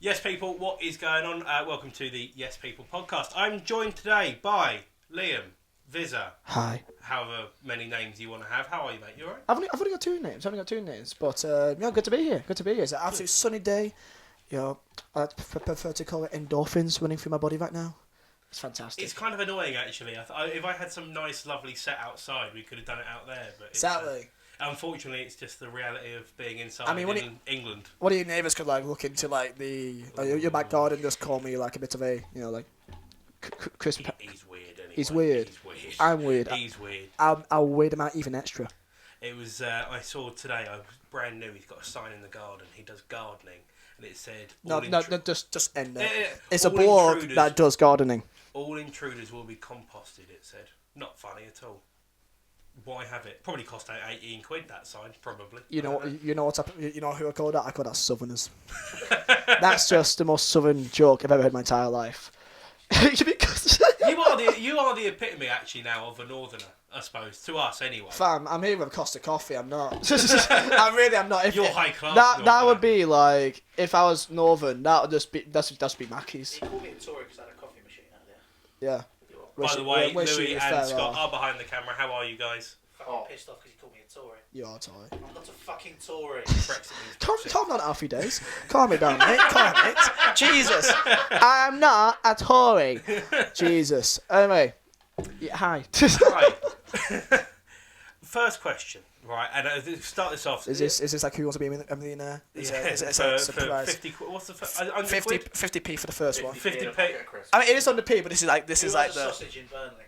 Yes, people, what is going on? Welcome to the Yes People podcast. I'm joined today by Liam, Vizeh. Hi. However many names you want to have. How are you, mate? You alright? I've only got two names. But good to be here. Good to be here. It's an absolute sunny day. I prefer to call it endorphins running through my body right now. It's fantastic. It's kind of annoying, actually. If I had some nice, lovely set outside, we could have done it out there. But Exactly. Unfortunately, it's just the reality of being inside in England. One of your neighbours could look into your back garden, just call me a bit of a Christmas. He's weird. Anyway. He's weird. I'm weird. He's weird. I'll weird him out even extra. It was. I saw today. I was brand new. He's got a sign in the garden. He does gardening, and it said. Just end there. It's all a board that does gardening. All intruders will be composted. It said. Not funny at all. Why have it? Probably cost £18 that sign. Probably. You know who I call that? I call that Southerners. That's just the most Southern joke I've ever heard in my entire life. Because you are the epitome actually now of a Northerner, I suppose. To us anyway. Fam, I'm here with a Costa coffee. I'm not. I'm not. You're high class. That would be like if I was Northern. That would just be Mackey's. He called me a Tory because I had a coffee machine out there. Yeah. By the way, Louis and Scott are behind the camera. How are you guys? I'm pissed off because he called me a Tory. You are a Tory. I'm not a fucking Tory. Calm down, Alfie Days. Calm it down, mate. Calm it. Jesus. I'm not a Tory. Jesus. Anyway. Yeah, hi. Right. First question. Right, and start this off. Is this like who wants to be a millionaire? Is it a surprise? 50, what's the 50p for the first one. 50p. I mean, it is on the P, but this is like the sausage in Burnley.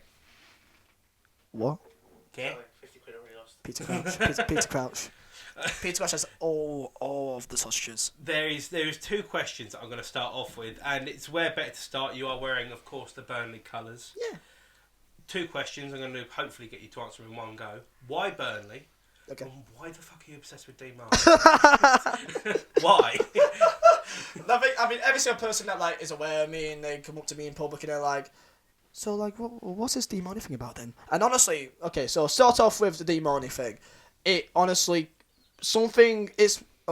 What? Okay. 50 quid already lost. Peter Crouch. Peter Crouch has all of the sausages. There is two questions that I'm going to start off with, and it's where better to start. You are wearing, of course, the Burnley colours. Yeah. Two questions. I'm going to hopefully get you to answer in one go. Why Burnley? Okay. And why the fuck are you obsessed with Dean Marney? Why? I mean, every single person that is aware of me and they come up to me in public and they're like, so what's this Dean Marney thing about then? And honestly, okay, so start off with the Dean Marney thing. It honestly, best way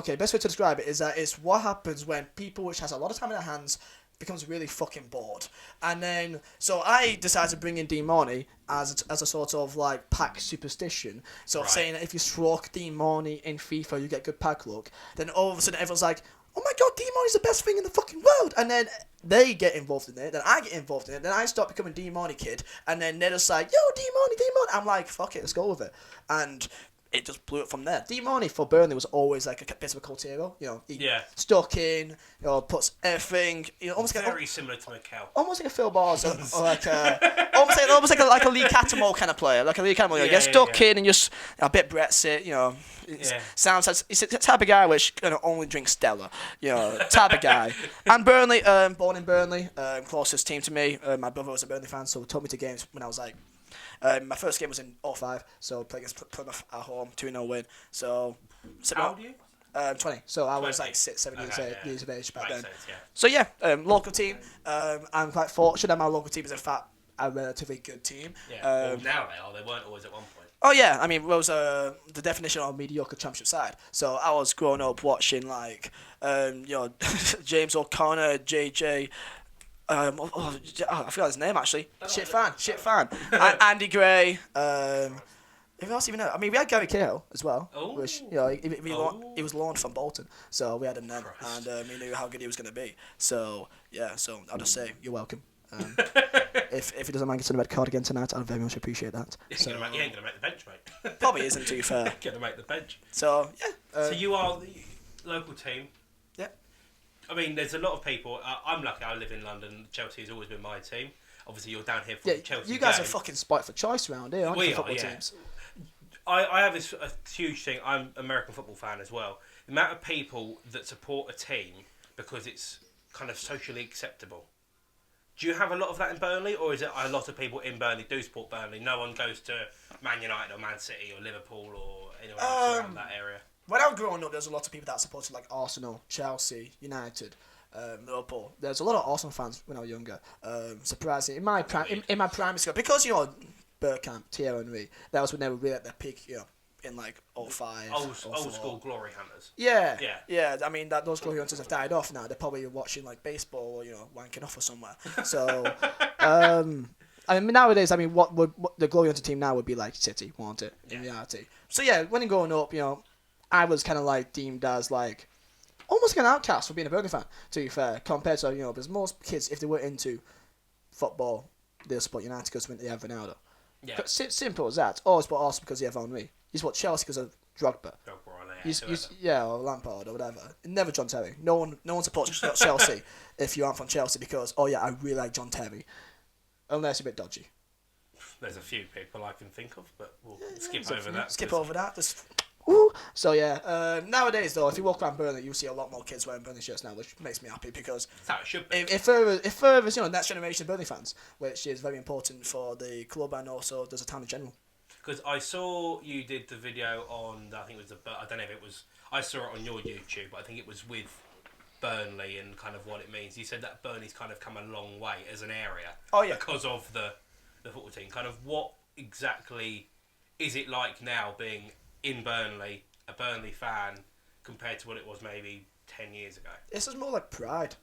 to describe it is that it's what happens when people which has a lot of time in their hands becomes really fucking bored. And then, so I decided to bring in Dean Marney as a sort of pack superstition. So saying that if you stroke Dean Marney in FIFA, you get good pack luck. Then all of a sudden everyone's like, oh my god, Dean Marney's the best thing in the fucking world. And then they get involved in it, then I get involved in it, then I start becoming Dean Marney kid. And then they're just like, yo, Dean Marney. I'm like, fuck it, let's go with it. And it just blew up from there. Dean Marney for Burnley was always a bit of a cult hero. He stuck in, puts everything. Almost very similar to Mikel. Almost like a Phil Bars, or almost like a Lee Cattermole kind of player. Like a Lee Cattermole, you get stuck in and just a bit Brexit. Sounds like it's a type of guy which only drinks Stella. Type of guy. And Burnley, born in Burnley, closest team to me. My brother was a Burnley fan, so he took me to games when I was my first game was in 2005, so played against Plymouth at home, 2-0 win. So, how old are you? 20. So I was 7 years of age back then. So local team. I'm quite fortunate that my local team is in fact a relatively good team. Yeah. Well, now they are. They weren't always at one point. Oh yeah, I mean, it was the definition of mediocre championship side. So I was growing up watching James O'Connor, JJ. I forgot his name actually. Shit fan. Andy Gray. Who else even know? I mean, we had Gary Cahill as well. Oh. Which he was loaned from Bolton, so we had him then, and we knew how good he was going to be. So so I'll just say you're welcome. If he doesn't mind getting a red card again tonight, I'd very much appreciate that. He ain't gonna make the bench, mate. Probably isn't too fair. Gonna make the bench. So so you are the local team. Yeah. I mean, there's a lot of people. I'm lucky. I live in London. Chelsea has always been my team. Obviously, you're down here for the Chelsea. You guys are fucking spite for choice around here, aren't you? Football teams. I have a huge thing. I'm an American football fan as well. The amount of people that support a team because it's kind of socially acceptable. Do you have a lot of that in Burnley, or is it a lot of people in Burnley do support Burnley? No one goes to Man United or Man City or Liverpool or anyone else around that area. When I was growing up, there's a lot of people that supported Arsenal, Chelsea, United, Liverpool. There's a lot of Arsenal fans when I was younger. Surprising. In my primary school, because Bergkamp, Thierry Henry, that was when they were really at their peak, in like 05, Old 04. school glory hunters. Yeah, Yeah. yeah. I mean, those glory hunters have died off now. They're probably watching like baseball or wanking off or somewhere. So, I mean, nowadays, I mean, what the glory hunter team now would be like City, won't it? In reality. So yeah, when you're growing up, I was kind of like deemed as like almost like an outcast for being a Burnley fan. To be fair, compared to because most kids, if they were into football, they'll support United because they have Ronaldo. Yeah. Simple as that. Or support Arsenal because they have Henry. You support Chelsea because of Drogba. Or Lampard or whatever. Never John Terry. No one supports Chelsea if you aren't from Chelsea because I really like John Terry, unless you're a bit dodgy. There's a few people I can think of, but we'll skip over that. Skip over that. Just. Ooh. So yeah, nowadays though, if you walk around Burnley, you see a lot more kids wearing Burnley shirts now, which makes me happy because that's how it should be. If furthers, next generation of Burnley fans, which is very important for the club and also there's a town in general. Because I saw you did the video on, I think it was I don't know if it was, I saw it on your YouTube, but I think it was with Burnley and kind of what it means. You said that Burnley's kind of come a long way as an area. Oh yeah. Because of the football team. Kind of what exactly is it like now being in Burnley, a Burnley fan, compared to what it was maybe 10 years ago? It's just more like pride.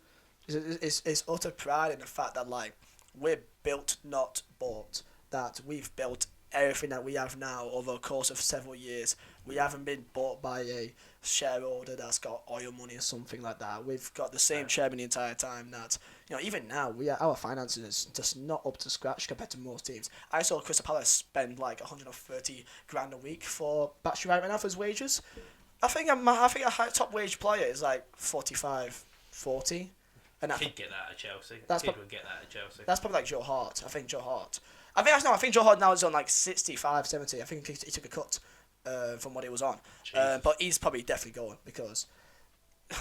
It's utter pride in the fact that like we're built, not bought. That we've built everything that we have now over the course of several years. We haven't been bought by a shareholder that's got oil money or something like that. We've got the same chairman the entire time. That even now our finances is just not up to scratch compared to most teams. I saw Crystal Palace spend like 130 grand a week for Batshuayi right now for his wages. I think a high top wage player is like 45, 40. And Kid get that at Chelsea. Kid would get that at Chelsea. That's probably like Joe Hart. I think Joe Hart now is on like 65, 70. I think he took a cut from what he was on. But he's probably definitely going because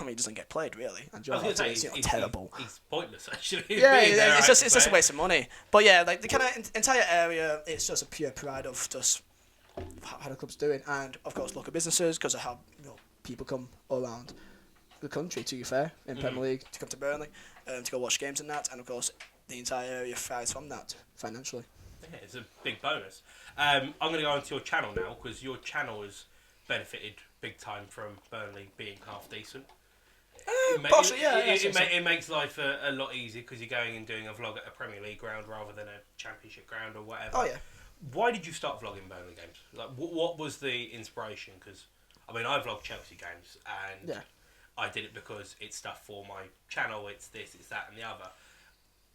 he doesn't get played really. And Joe Hart is terrible. He's pointless actually. Yeah, it's just a waste of money. But yeah, like the kind of entire area, it's just a pure pride of just how the club's doing, and of course local businesses because of how people come around the country. To be fair, in Premier League to come to Burnley, to go watch games and that, and of course the entire area thrives from that financially. Yeah, it's a big bonus. I'm going to go onto your channel now because your channel has benefited big time from Burnley being half decent. It makes life a lot easier because you're going and doing a vlog at a Premier League ground rather than a Championship ground or whatever. Oh yeah. Why did you start vlogging Burnley games? Like, what was the inspiration? Because I mean, I vlog Chelsea games and I did it because it's stuff for my channel. It's this, it's that, and the other.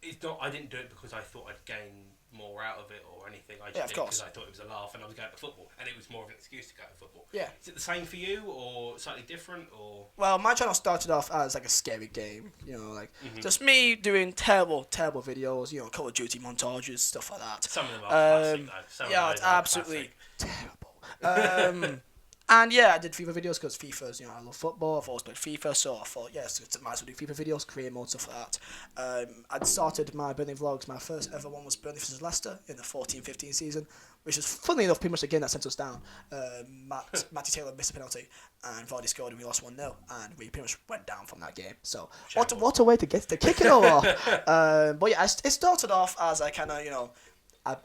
It's not. I didn't do it because I thought I'd gain more out of it or anything. I just did it because I thought it was a laugh and I was going to football, and it was more of an excuse to go to football. Yeah. Is it the same for you or slightly different or? Well, my channel started off as like a scary game, just me doing terrible videos, Call of Duty montages, stuff like that. Some of them are classic though. It's absolutely terrible. And yeah, I did FIFA videos because FIFA's, I love football. I've always played FIFA, so I thought, yes, I might as well do FIFA videos, career mode, stuff like that. I'd started my Burnley vlogs. My first ever one was Burnley vs Leicester in the 14-15 season, which is, funnily enough, pretty much the game that sent us down. Matty Taylor missed a penalty, and Vardy scored, and we lost 1-0, and we pretty much went down from that game. So what a way to kick it all off. But yeah, it started off as a kind of,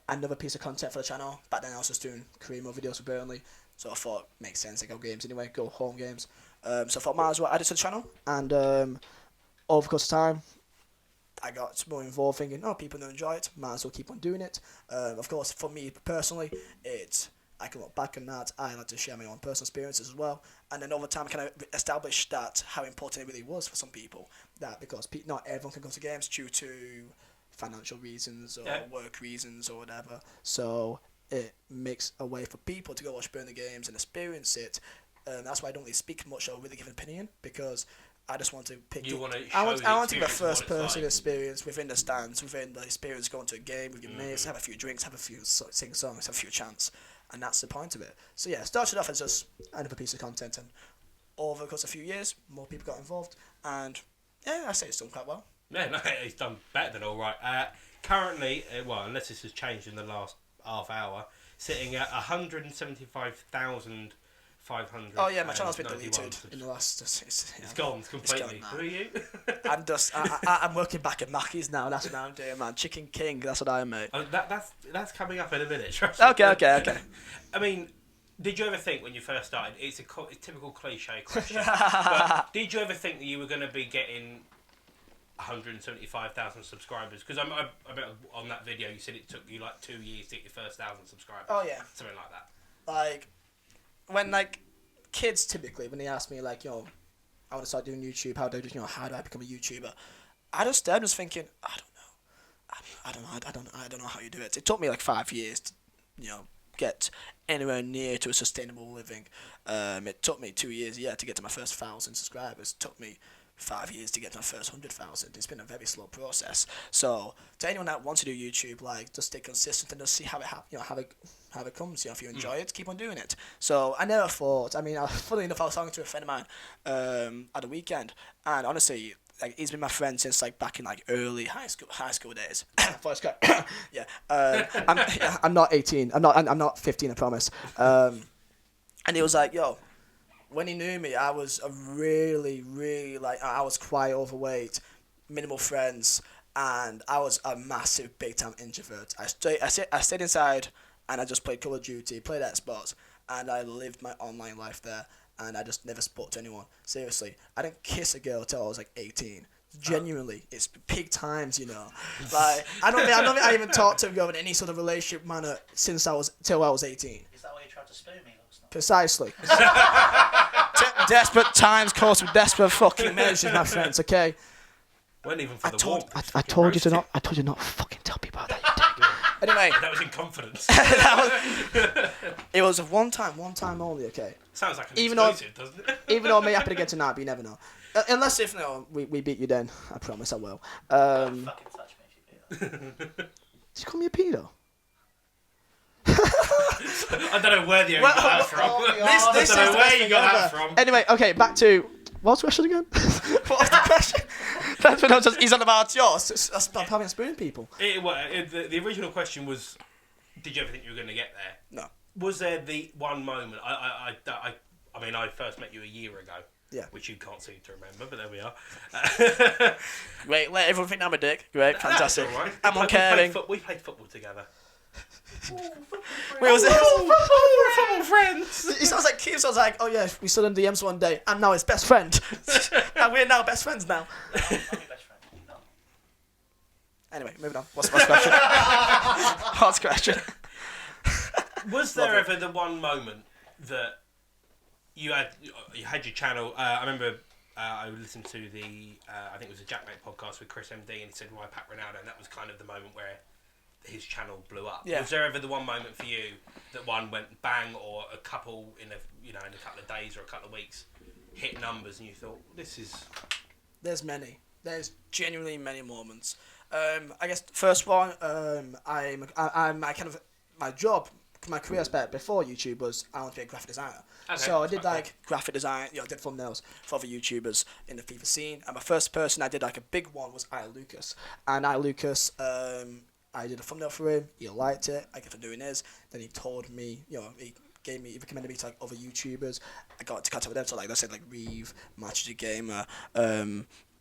another piece of content for the channel. Back then I was just doing career mode videos for Burnley. So I thought, makes sense, I go games anyway, go home games. So I thought, might as well add it to the channel. And over the course of time, I got more involved thinking, people don't enjoy it, might as well keep on doing it. Of course, for me personally, I can look back on that. I like to share my own personal experiences as well. And then over time, I kind of established that how important it really was for some people. That because not everyone can go to games due to financial reasons or work reasons or whatever. So it makes a way for people to go watch Burnley games and experience it. That's why I don't really speak much or really give an opinion because I just want to pick. I want to give a first-person experience within the stands, within the experience going to a game with your mates, have a few drinks, have a few sing songs, have a few chants, and that's the point of it. So yeah, it started off as just another piece of content, and over the course of a few years, more people got involved, and yeah, I say it's done quite well. Yeah, no, it's done better than all right. Currently, unless this has changed in the last half hour, sitting at 175,500. Oh yeah, my channel's been deleted in the last. It's gone completely. Who are you? I'm working back at Mackey's now. That's what I'm doing, man. Chicken King. That's what I am, mate. Oh, that's coming up in a minute. Trust Okay. I mean, Did you ever think when you first started? It's a typical cliche question. But did you ever think that you were going to be getting 175,000 subscribers? Because I bet on that video you said it took you like 2 years to get your first 1,000 subscribers. Oh yeah, something like that. like when like kids typically when they ask me like, I want to start doing YouTube. How do I become a YouTuber? I'm just thinking, I don't know how you do it. It took me like 5 years to, get anywhere near to a sustainable living. It took me 2 years, to get to my first 1,000 subscribers. It took me 5 years to get to my first 100,000. It's been a very slow process. So to anyone that wants to do YouTube, like just stay consistent and just see how it how it comes. If you enjoy it, keep on doing it. So I never thought. I mean, funny enough, I was talking to a friend of mine at the weekend, and honestly, like he's been my friend since like back in like early high school days. I'm not 18. I'm not 15. I promise. And he was like, yo. When he knew me, I was a really, really I was quite overweight, minimal friends, and I was a massive, big time introvert. I stayed inside, and I just played Call of Duty, played Xbox, and I lived my online life there, and I just never spoke to anyone. Seriously, I didn't kiss a girl until I was like 18. Genuinely, it's peak times, Like I don't think I even talked to a girl in any sort of relationship manner till I was 18. Is that why you tried to spoon me last night? Precisely. Desperate times calls for desperate fucking measures, my friends. Okay. Weren't even for the warmth. I told you to not fucking tell people that. Anyway, that was in confidence. It was one time only. Okay. Sounds like an exclusive, doesn't it? Even though I may happen again tonight, but you never know. Unless if we beat you, then I promise I will. Fucking touch me if you do that. Did you call me a pedo? I don't know where you got that from. This I don't is know where you got that from. Anyway, okay, back to what's the question again? What was the question? That's when he's on about yours. That's about having spoon people. The original question was, did you ever think you were going to get there? No. Was there the one moment? I mean, I first met you a year ago. Yeah. Which you can't seem to remember, but there we are. Great, let everyone think I'm a dick. Great, fantastic. That's all right. I'm uncaring. We played football together. We was football friends. It sounds like Keith sounds like, oh yeah, we stood in DMs one day. I'm now his best friend. And we're now best friends now. I'm your best friend. No. Anyway, moving on. What's the question? What's the question? Was there ever the one moment that you had your channel? I remember I listened to the I think it was a Jackmate podcast with Chris MD, and he said why Pat Ronaldo, and that was kind of the moment where his channel blew up. Yeah. Was there ever the one moment for you that one went bang, or a couple in a couple of days or a couple of weeks hit numbers, and you thought this is? There's many. There's genuinely many moments. I guess the first one, my job, my career aspect before YouTube was I want to be a graphic designer. Okay, so I did graphic design, I did thumbnails for other YouTubers in the FIFA scene. And my first person I did like a big one was I Lucas. And I Lucas, I did a thumbnail for him. He liked it. I kept on doing his. Then he told me, he recommended me to like other YouTubers. I got to catch up with them. So like, let's say like Reeve, Match the Gamer,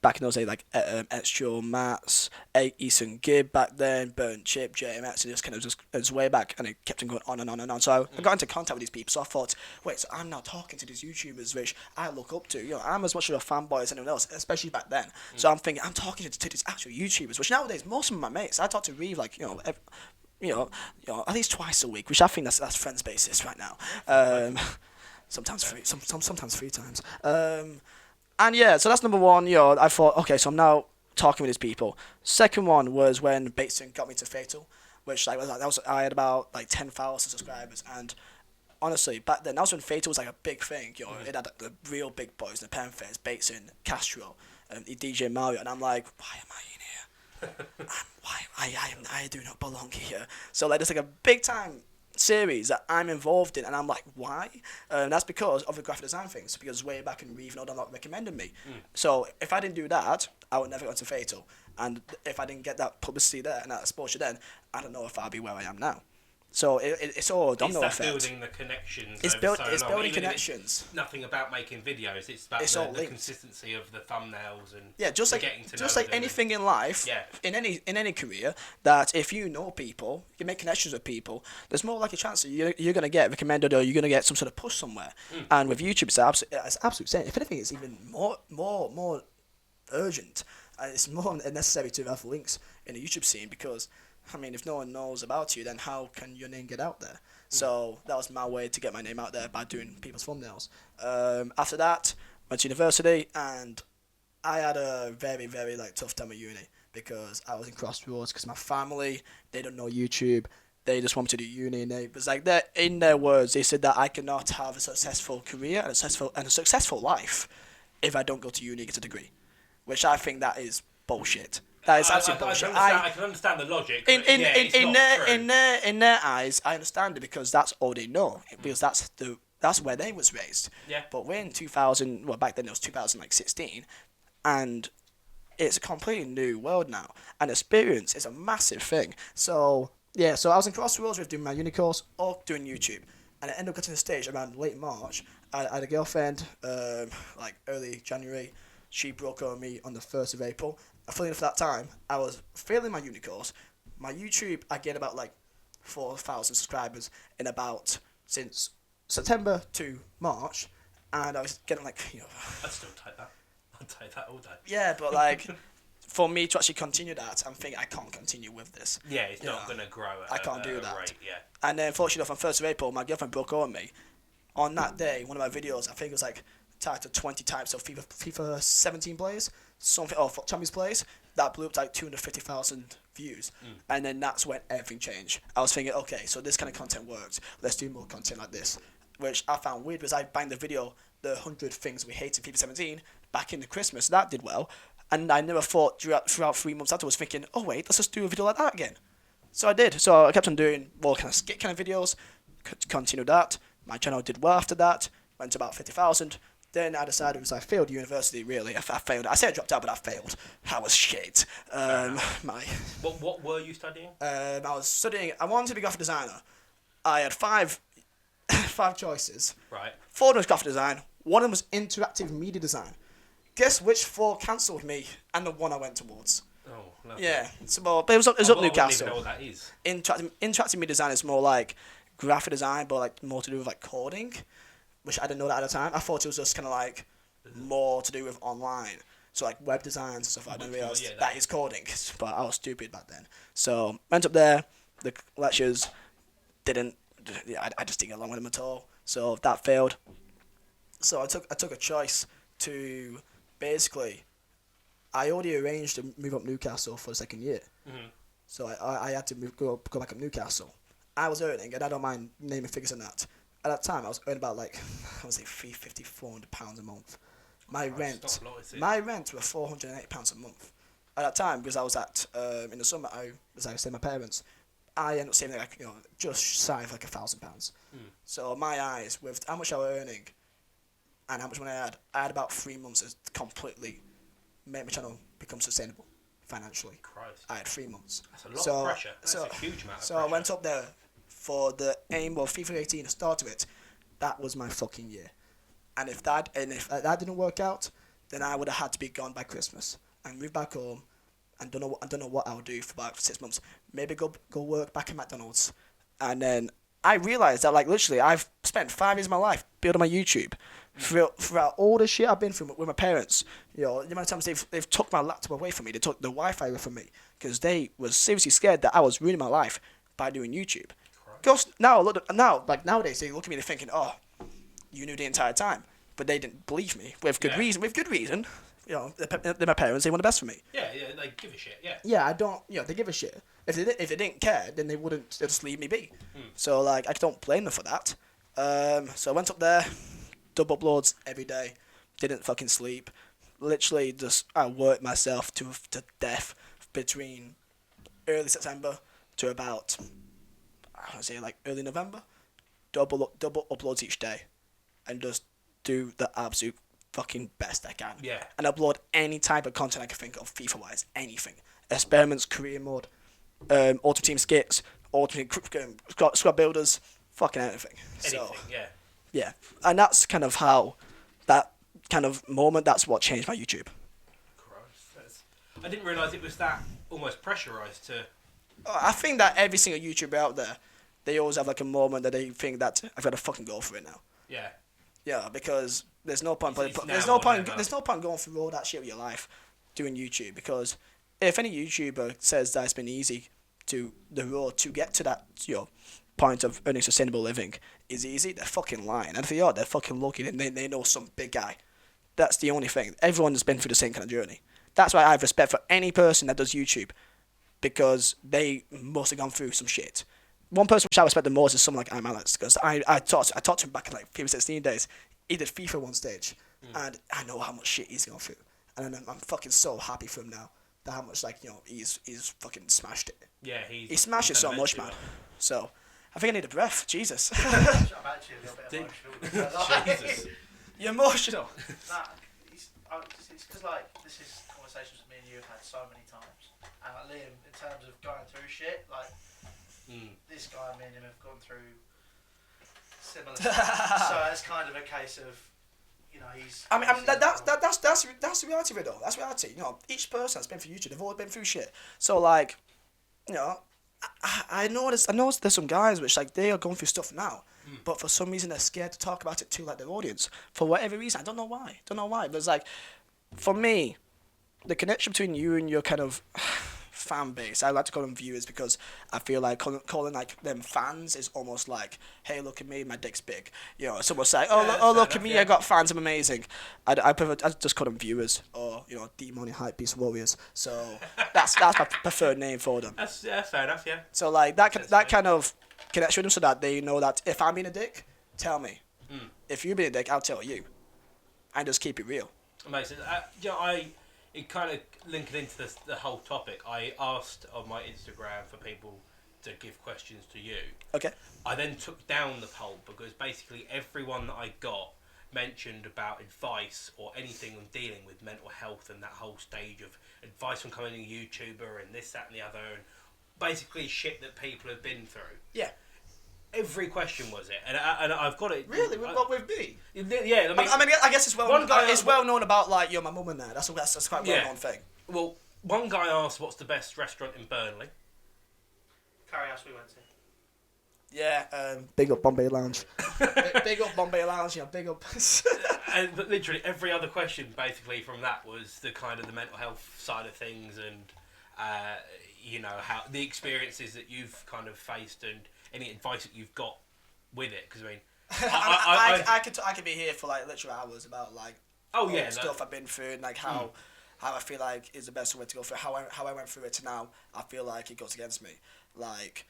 back in those days like Extra Mats, Ethan Gibb back then, Burnt Chip, JMX, and just kind of just way back, and it kept on going on and on and on. So I got into contact with these people. So I thought, wait, so I'm now talking to these YouTubers which I look up to. I'm as much of a fanboy as anyone else, especially back then. So I'm thinking I'm talking to these actual YouTubers, which nowadays most of my mates, I talk to Reeve like at least twice a week, which I think that's friends basis right now. Sometimes 3 times. And yeah, so that's number one. I thought, okay, so I'm now talking with these people. Second one was when Bateson got me to Fatal, which I had about like 10,000 subscribers, and honestly, back then that was when Fatal was like a big thing. It had the real big boys, the Penface, Bateson, Castro, DJ Mario, and I'm like, why am I in here? I do not belong here. So like, there's like a big time series that I'm involved in, and I'm like, why? That's because of the graphic design things, because way back in Reeve, not recommended me. So if I didn't do that, I would never go to Fatal, and if I didn't get that publicity there and that exposure then, I don't know if I'd be where I am now. So it's all a domino it's that effect. building the connections. It's over it's so long. building Even if connections. it's nothing about making videos. It's about It's all the linked. consistency of the thumbnails and Yeah, just like getting to just know like them anything in life, Yeah. in any career, that if you know people, you make connections with people, there's more like a chance that you're gonna get recommended or you're gonna get some sort of push somewhere. And with YouTube, it's absolute same. If anything, it's even more urgent. It's more necessary to have links in the YouTube scene because, I mean, if no one knows about you, then how can your name get out there? So that was my way to get my name out there, by doing people's thumbnails. After that, went to university, and I had a very, very like tough time at uni because I was in crossroads because my family, they don't know YouTube. They just want me to do uni, and it was like that. In their words, they said that I cannot have a successful career and a successful life if I don't go to uni and get a degree, which I think that is bullshit. That is absolute bullshit. I can understand the logic. In It's not in their eyes, I understand it because that's all they know. Because that's where they was raised. Yeah. But we're in 2000. Well, back then it was 2016, and it's a completely new world now. And experience is a massive thing. So yeah, so I was in crossroads with doing my uni course or doing YouTube, and I ended up getting to the stage around late March. I had a girlfriend, like early January. She broke up with me on the 1st of April. Funny enough, that time, I was failing my uni course. My YouTube, I get about like 4,000 subscribers in about, since September to March, and I was getting like, I'd still take that. I'd take that all day. yeah, but like, for me to actually continue that, I'm thinking I can't continue with this. Yeah, it's not going to grow at I can't do that. rate, yeah. And then, fortunately enough, on 1st of April, my girlfriend broke up with me. On that day, one of my videos, I think it was like, titled 20 types of FIFA 17 players, something, or Champions players, that blew up to like 250,000 views. And then that's when everything changed. I was thinking, okay, so this kind of content works. Let's do more content like this. Which I found weird was I banged the video, the 100 things we hate in FIFA 17, back in the Christmas. That did well. And I never thought throughout 3 months afterwards, thinking, oh wait, let's just do a video like that again. So I did. So I kept on doing more kind of skit kind of videos, continued that. My channel did well after that, went to about 50,000. Then I decided, because I failed university, really. I failed. I said I dropped out, but I failed. I was shit. What were you studying? I was studying, I wanted to be a graphic designer. I had five choices. Right. 4 of them was graphic design. 1 of them was interactive media design. Guess which 4 cancelled me, and the one I went towards. Oh, lovely. Yeah. So, but it was up I wouldn't Newcastle. even know what that is. Interactive media design is more like graphic design, but like more to do with like coding, which I didn't know that at the time. I thought it was just kind of like more to do with online, so like web designs and stuff. I didn't realise that is coding, but I was stupid back then. So went up there, the lectures didn't. I just didn't get along with them at all. So that failed. So I took a choice to basically. I already arranged to move up Newcastle for the second year. Mm-hmm. So I had to go back up Newcastle. I was earning, and I don't mind naming figures on that. At that time, I was earning about like, I was like £350-400 a month. My rent were £480 a month. At that time, because I was in the summer, I was staying with my parents. I ended up saving like, just shy of like £1,000. So my eyes, with how much I was earning, and how much money I had about 3 months to completely make my channel become sustainable financially. Christ. I had 3 months. That's a lot of pressure. That's a huge amount of pressure. So I went up there for the aim of FIFA 18 to start with. That was my fucking year. And if that didn't work out, then I would have had to be gone by Christmas and move back home. And don't know what I would do for about 6 months. Maybe go work back at McDonald's. And then I realised that like literally I've spent 5 years of my life building my YouTube. Throughout all the shit I've been through with my parents, the amount of times they've took my laptop away from me, they took the Wi-Fi away from me, because they was seriously scared that I was ruining my life by doing YouTube. Because nowadays they look at me, they're thinking, oh, you knew the entire time, but they didn't believe me with good reason. With good reason, they're my parents, they want the best for me. Yeah, they give a shit. Yeah. Yeah, I don't. They give a shit. If they didn't care, then they wouldn't. They'd just leave me be. So like, I don't blame them for that. So I went up there. Double uploads every day, didn't fucking sleep, literally just I worked myself to death between early September to about I want to say like early November. Double uploads each day, and just do the absolute fucking best I can. Yeah. And upload any type of content I can think of, FIFA wise, anything, experiments, career mode, Ultimate Team skits, ultimate squad builders, fucking anything. Anything, So yeah. and that's kind of how that kind of moment. That's what changed my YouTube. Christ, I didn't realise it was that almost pressurised to. I think that every single YouTuber out there, they always have like a moment that they think that I've got to fucking go for it now. Yeah. Yeah, because there's no point. It's There's now no or point. never. There's no point going through all that shit with your life, doing YouTube. Because if any YouTuber says that it's been easy to the road to get to that, point of earning sustainable living is easy, they're fucking lying. And if they are, they're fucking lucky and they know some big guy. That's the only thing. Everyone's been through the same kind of journey. That's why I have respect for any person that does YouTube, because they must have gone through some shit. One person which I respect the most is someone like I'm Alex, because I talked to him back in like FIFA 16 days. He did FIFA one stage, and I know how much shit he's gone through, and I'm fucking so happy for him now. That how much he's fucking smashed it. Yeah, he smashed it so much, man. So I think I need a breath. Jesus. I'm actually a little bit emotional. Jesus. You're emotional. Nah, it's because like this is conversations me and you have had so many times, and like Liam, in terms of going through shit, like this guy, me and him have gone through similar stuff. So it's kind of a case of, he's. I mean that's the reality of it though. That's reality. Each person that's been through YouTube, they've all been through shit. So like, I noticed there's some guys which like they are going through stuff now, but for some reason they're scared to talk about it to like their audience for whatever reason. I don't know why. But it's like, for me, the connection between you and your kind of fan base, I like to call them viewers, because I feel like calling like them fans is almost like, hey, look at me, my dick's big. Someone's like, look at me, I got fans, I'm amazing. I just call them viewers, or Dean Marney hype beast warriors. So that's my preferred name for them. That's fair enough. Yeah. So like that kind of connection with them, so that they know that if I'm being a dick, tell me. If you're being a dick, I'll tell you. And just keep it real. Amazing. It kind of linking into the whole topic. I asked on my Instagram for people to give questions to you. Okay. I then took down the poll because basically everyone that I got mentioned about advice or anything on dealing with mental health and that whole stage of advice from becoming a YouTuber and this, that and the other, and basically shit that people have been through. Yeah. Every question was it, and I've got it. Really? What with me? Yeah, I guess it's well. One guy, it's well known about like my mum and that. That's quite a well known thing. Well, one guy asked, "What's the best restaurant in Burnley?" Curry house we went to. Yeah, big up Bombay Lounge. big up Bombay Lounge, big up. But literally every other question, basically from that, was the kind of the mental health side of things, and how the experiences that you've kind of faced, and any advice that you've got with it. Because I could be here for like literal hours about like stuff I've been through, and like how I feel like is the best way to go through how I went through it to now. I feel like it goes against me. Like,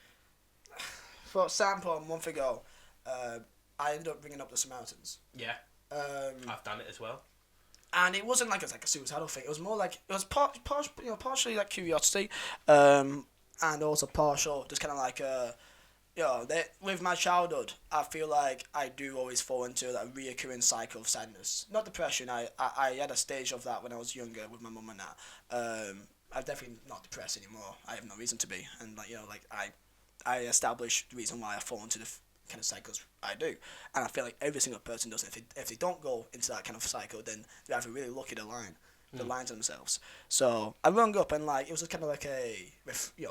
for example, a month ago, I ended up bringing up the Samaritans. Yeah. I've done it as well. And it wasn't like it was like a suicidal thing. It was more like it was partially like curiosity, and also partial just kind of like with my childhood, I feel like I do always fall into that reoccurring cycle of sadness. Not depression. I had a stage of that when I was younger with my mum and that. I'm definitely not depressed anymore. I have no reason to be, and I established the reason why I fall into the kind of cycles I do, and I feel like every single person does. If they don't go into that kind of cycle, then they're either really lucky to line to themselves. So I rung up, and it was just kind of like a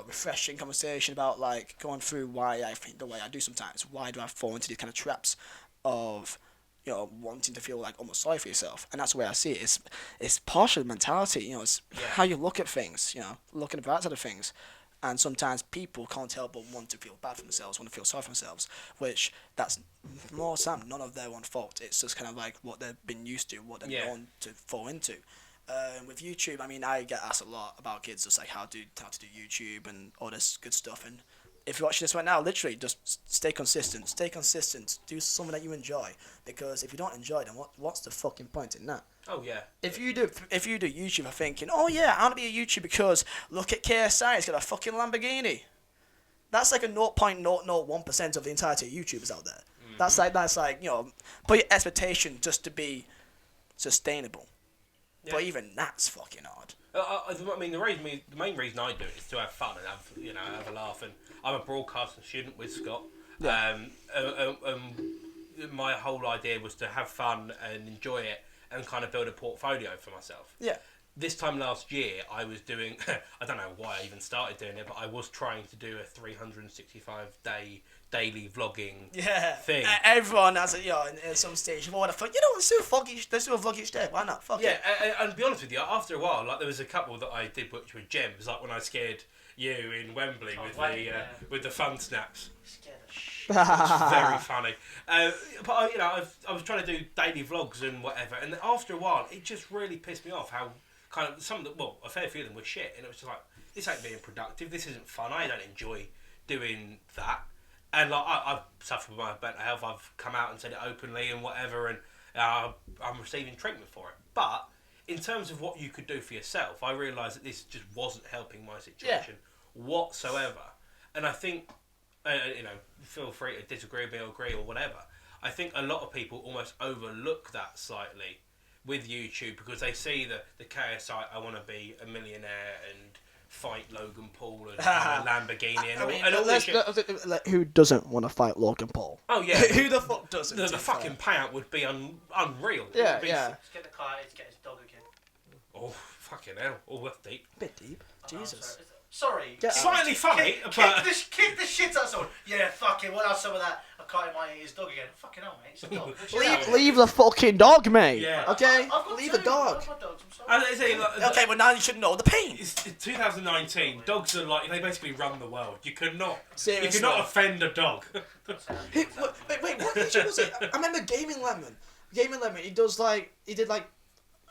refreshing conversation about like going through why I think the way I do sometimes. Why do I fall into these kind of traps of wanting to feel like almost sorry for yourself? And that's the way I see it. It's partial mentality. It's how you look at things. Looking at the bright side of things. And sometimes people can't help but want to feel bad for themselves, want to feel sorry for themselves, which that's more Sam, none of their own fault. It's just kind of like what they've been used to, what they're known to fall into. With YouTube, I mean, I get asked a lot about kids just like how to do YouTube and all this good stuff. And if you're watching this right now, literally just stay consistent, do something that you enjoy. Because if you don't enjoy, then what's the fucking point in that? Oh yeah. If you do YouTube, thinking, oh yeah, I want to be a YouTuber because look at KSI, he's got a fucking Lamborghini. That's like a 0.001% of the entirety of YouTubers out there. Mm-hmm. That's like put your expectation just to be sustainable. Yeah. But even that's fucking hard. I mean, the main reason I do it is to have fun and have a laugh. And I'm a broadcasting student with Scott. Yeah. My whole idea was to have fun and enjoy it and kind of build a portfolio for myself. Yeah. This time last year, I was doing. I don't know why I even started doing it, but I was trying to do a 365-day daily vlogging thing. Everyone has it, in some stage. You want to let's do a vlog each day. Why not? Fuck Yeah, it. and to be honest with you, after a while, like there was a couple that I did which were gems, like when I scared you in Wembley with the fun snaps. Scared of shit. It's very funny. But I was trying to do daily vlogs and whatever, and after a while, it just really pissed me off how kind of a fair few of them were shit, and it was just like, this ain't being productive. This isn't fun. I don't enjoy doing that. And like I've suffered with my mental health. I've come out and said it openly and whatever, and I'm receiving treatment for it. But in terms of what you could do for yourself, I realised that this just wasn't helping my situation whatsoever. And I think, feel free to disagree with me or agree or whatever. I think a lot of people almost overlook that slightly with YouTube because they see the KSI, I want to be a millionaire and fight Logan Paul and have a Lamborghini and all this shit. Who doesn't want to fight Logan Paul? Oh yeah. Who the fuck doesn't? The fucking payout would be unreal. Yeah, Let's get the car to get his dog again. Oh, fucking hell. Oh, that's deep. Bit deep. Oh, Jesus. Sorry. Slightly funny, but... Kick the shit out of someone. Yeah, fucking, what else some of that? I can't my his dog again. Fucking hell, mate. It's a dog. Leave the fucking dog, mate. Yeah. Okay? I've got Leave two. the dog. I've got dogs, I'm sorry. Okay, but now you should know the pain. It's 2019. Dogs are like, they basically run the world. You could not Seriously. offend a dog. Wait, what YouTube was it? I remember Gaming Lemon.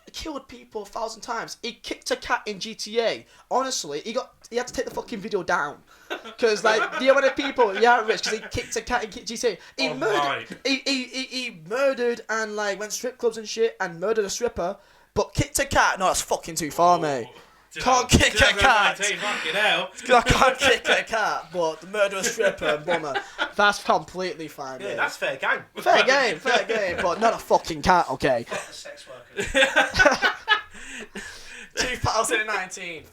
He killed people 1,000 times. He kicked a cat in GTA. Honestly, he had to take the fucking video down because the other people, rich because he kicked a cat in GTA. He murdered and went strip clubs and shit and murdered a stripper, but kicked a cat. No, that's fucking too far, mate. Can't kick a cat. Fucking hell. I can't kick a cat, but murder a stripper and bummer. That's completely fine. Yeah, mate. that's fair game. Fair game, but not a fucking cat, okay? Fuck the sex workers. 2019.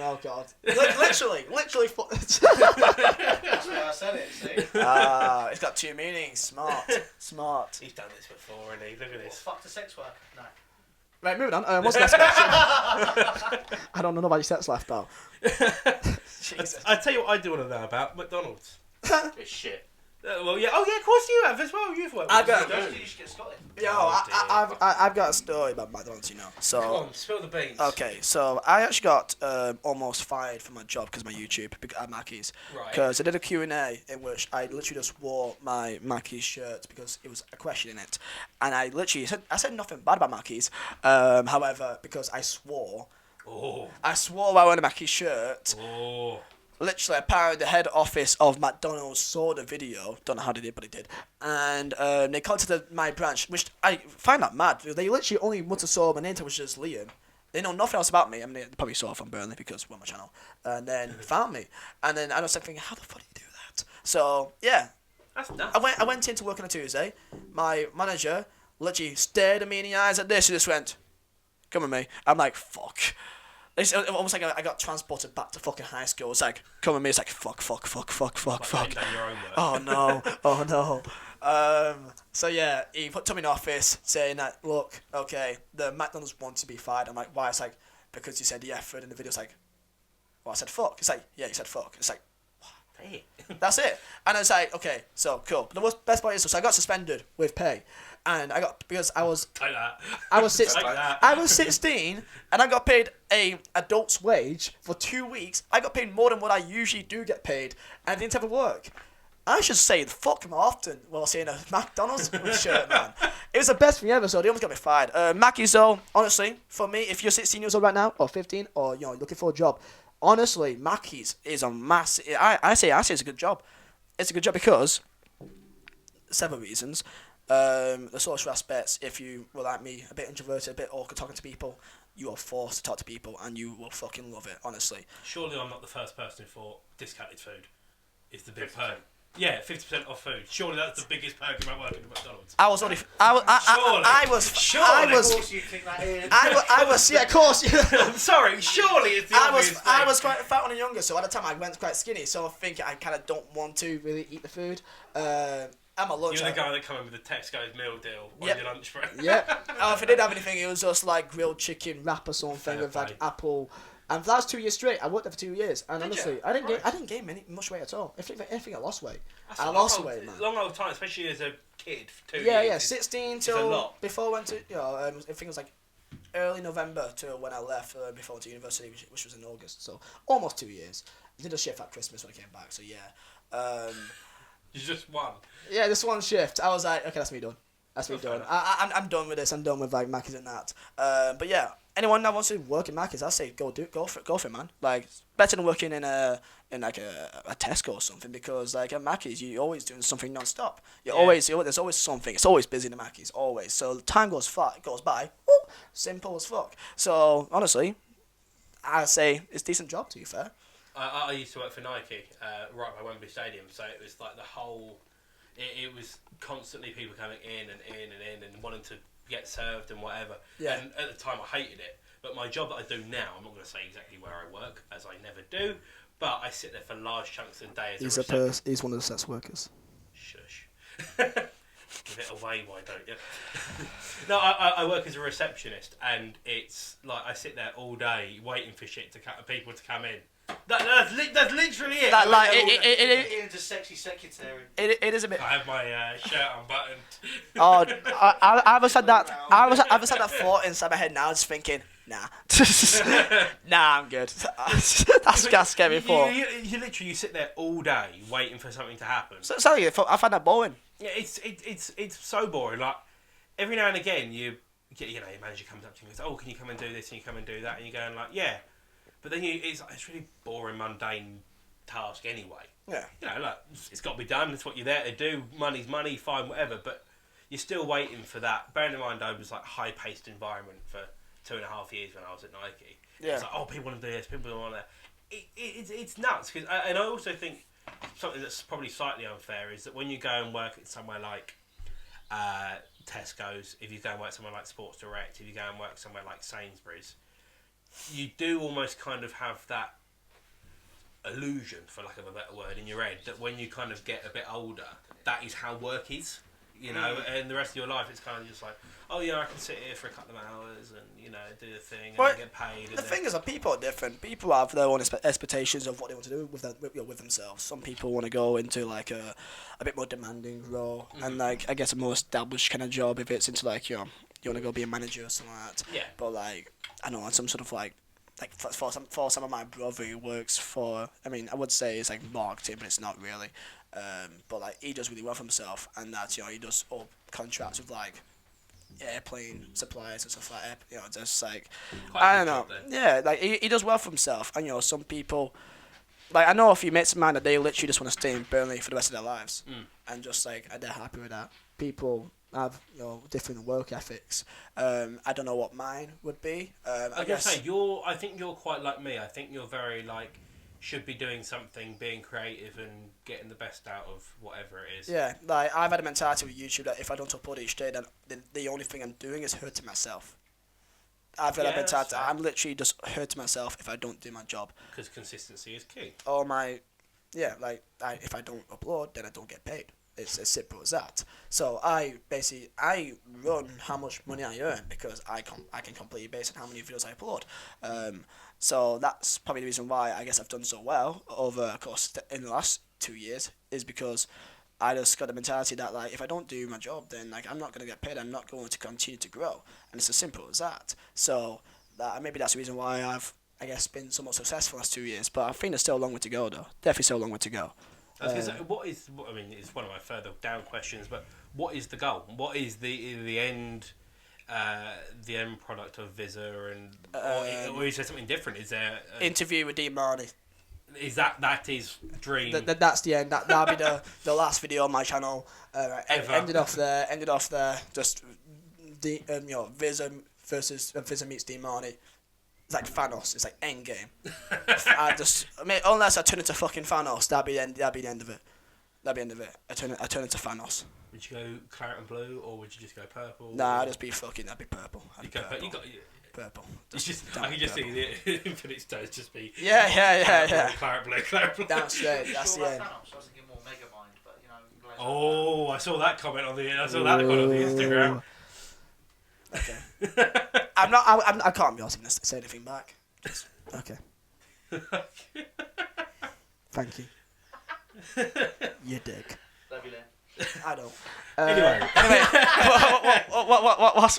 Oh god. Literally. That's why I said it, see? It's got two meanings. Smart. He's done this before, and look at Well, this. fuck the sex worker. No. Right, moving on. What's the next question? I don't know about your sets left, though. Jesus. I tell you what I do want to know about McDonald's. It's shit. Well, yeah. Oh, yeah. Of course you have as well. You've worked. I've got- You should get Scotland. I've got a story about McDonald's, So. Come on, spill the beans. Okay, so I actually got almost fired from my job because of my YouTube at Mackey's. Right. Because I did a Q&A in which I literally just wore my Mackey's shirt because it was a question in it. And I said nothing bad about Mackey's. However, because I swore while wearing a Mackey's shirt. Oh. Literally, apparently the head office of McDonald's saw the video. Don't know how they did, but they did. And they contacted my branch, which I find that mad. They literally only must have saw my name, which is Liam. They know nothing else about me. I mean, they probably saw it from Burnley because we're on my channel. And then found me. And then I was thinking, how the fuck do you do that? So, yeah. That's nuts. I went into work on a Tuesday. My manager literally stared at me in the eyes at this. He just went, come with me. I'm like, fuck. It's almost like I got transported back to fucking high school. It's like, come with me. It's like, fuck. Like done your own work. Oh no. So yeah, he took me in the office saying that, look, okay, the McDonald's want to be fired. I'm like, why? It's like, because you said the F word in the video. It's like, well, I said fuck. It's like, yeah, you said fuck. It's like, Hey. that's it. And I was like, okay, so cool. But the best part is, so I got suspended with pay. And because I was Like that. I was six, Like that. I was 16 and I got paid a adult's wage for 2 weeks. I got paid more than what I usually do get paid, and I didn't have to work. I should say fuck more often while seeing a McDonald's shirt, man. It was the best thing ever, so they almost got me fired. Mackey's though, honestly, for me, if you're 16 years old right now or 15, or looking for a job, honestly, Mackey's is a massive. I say it's a good job. It's a good job because several reasons. The social aspects, if you were like me, a bit introverted, a bit awkward talking to people, you are forced to talk to people and you will fucking love it, honestly. Surely I'm not the first person who thought discounted food is the big perk. Yeah, 50% off food. Surely that's the biggest perk about working at McDonald's. I was only. Surely. Of course you think that is. I was. Yeah, of course. I'm sorry. Surely it's the obvious thing. I was quite fat when I was younger, so at the time I went quite skinny. So I think I kind of don't want to really eat the food. I'm a lunch. You're the guy that come in with the Tesco's meal deal on your lunch break. Yeah. If I did have anything, it was just like grilled chicken wrap or something with like apple. And that was 2 years straight. I worked there for 2 years, and honestly, I didn't gain much weight at all. If anything, I lost weight. That's I lost weight, man. Long old time, especially as a kid. 2 years. Yeah, 16 till before I went to I think it was like early November to when I left before I went to university, which was in August. So almost 2 years. I did a shift at Christmas when I came back. So yeah. You just won. Yeah, this one shift. I was like, okay, that's me done. That's me done. I'm done with this. I'm done with like Mackies and that. But yeah. Anyone that wants to work in Mackies, I say go for it, man. Like better than working in like a Tesco or something, because like at Mackies you're always doing something non-stop. There's always something. It's always busy in the Mackies, always. So time goes by. Whoop, simple as fuck. So honestly, I say it's a decent job, to be fair. I used to work for Nike right by Wembley Stadium, so it was like the whole. It was constantly people coming in and wanting to get served and whatever. Yeah. And at the time I hated it. But my job that I do now, I'm not going to say exactly where I work, as I never do, but I sit there for large chunks of the day as He's one of the sex workers. Shush. Give it away, why don't you? No, I work as a receptionist, and it's like I sit there all day waiting for people to come in. That's literally it. It is a sexy secretary. It is a bit. I have my shirt unbuttoned. Oh, I was had that. I was had that thought inside my head now, just thinking, nah, nah, I'm good. That's scary me for. You literally sit there all day waiting for something to happen. Sorry, I find that boring. Yeah, it's so boring. Like every now and again, your manager comes up to you and goes, "Oh, can you come and do this? And you come and do that?" And you're going like, "Yeah." But then it's really boring, mundane task anyway. Yeah. It's got to be done. It's what you're there to do. Money's money, fine, whatever. But you're still waiting for that. Bearing in mind, I was like high-paced environment for 2.5 years when I was at Nike. Yeah. It's like, oh, people want to do this, people want that. It's nuts. And I also think something that's probably slightly unfair is that when you go and work at somewhere like Tesco's, if you go and work somewhere like Sports Direct, if you go and work somewhere like Sainsbury's, you do almost kind of have that illusion, for lack of a better word, in your head that when you kind of get a bit older, that is how work is, and the rest of your life it's kind of just like, oh yeah, I can sit here for a couple of hours and do the thing and get paid. The thing is that people are different. People have their own expectations of what they want to do with themselves. Some people want to go into like a bit more demanding role and like I guess a more established kind of job if it's into like you want to go be a manager or something like that. Yeah. But like I don't know, some sort of like for some of my brother who works for, I would say it's like marketing, but it's not really. But like he does really well for himself, and that he does all contracts with like airplane suppliers and stuff like that. Just like I don't know. Yeah, like he does well for himself, and some people. Like I know a few mates of mine that they literally just want to stay in Burnley for the rest of their lives, and just like they're happy with that. People have different work ethics. I don't know what mine would be. I guess I think you're quite like me. I think you're very like should be doing something, being creative and getting the best out of whatever it is. Yeah, like I've had a mentality with YouTube that if I don't upload each day, then the only thing I'm doing is hurting myself. I've got a mentality. I'm literally just hurting myself if I don't do my job. Because consistency is key. If I don't upload, then I don't get paid. It's as simple as that. So I run how much money I earn because I can completely base on how many videos I upload. So that's probably the reason why I guess I've done so well over, of course, in the last 2 years is because I just got the mentality that like if I don't do my job, then like I'm not gonna get paid. I'm not going to continue to grow, and it's as simple as that. So maybe that's the reason why I've been somewhat successful the last 2 years. But I think there's still a long way to go, though. Definitely still a long way to go. It's one of my further down questions, but what is the goal? What is the end product of Vizeh, or is there something different? Is there interview with Dean Marney? Is that his dream? That's the end. That'll be the last video on my channel. Ever. Ended off there. Just Vizeh versus Vizeh meets Dean Marney. It's like Thanos. It's like Endgame. Unless I turn into fucking Thanos, that'd be the end of it. That'd be the end of it. I turn into Thanos. Would you go claret and blue, or would you just go purple? Nah, I'd just be fucking. That'd be purple. You go purple. Purple. It's just I can just see the Infinite Stones just be. Yeah. Claret blue. That's right. That's the end. I was thinking more Mega Mind, but you know. Oh, I saw that comment on the Instagram. Okay. I can't be asking us to say anything back. Okay. Thank you. You dick. Love you, Lynn. I don't. Anyway,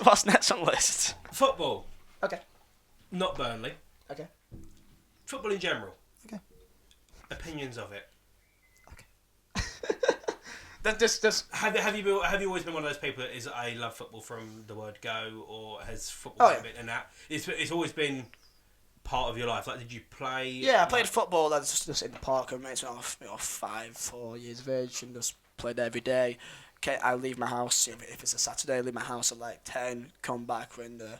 what's next on the list? football. Okay. Not Burnley. Okay. Football in general. Okay. Opinions of it. This. Have you always been one of those people that is I love football from the word go, or has football been and that it's always been part of your life? Like, did you play? Yeah, I played football. That's just in the park with mates when I was 4 years of age, and just played every day. Okay, I leave my house if it's a Saturday. I leave my house at like 10. Come back when the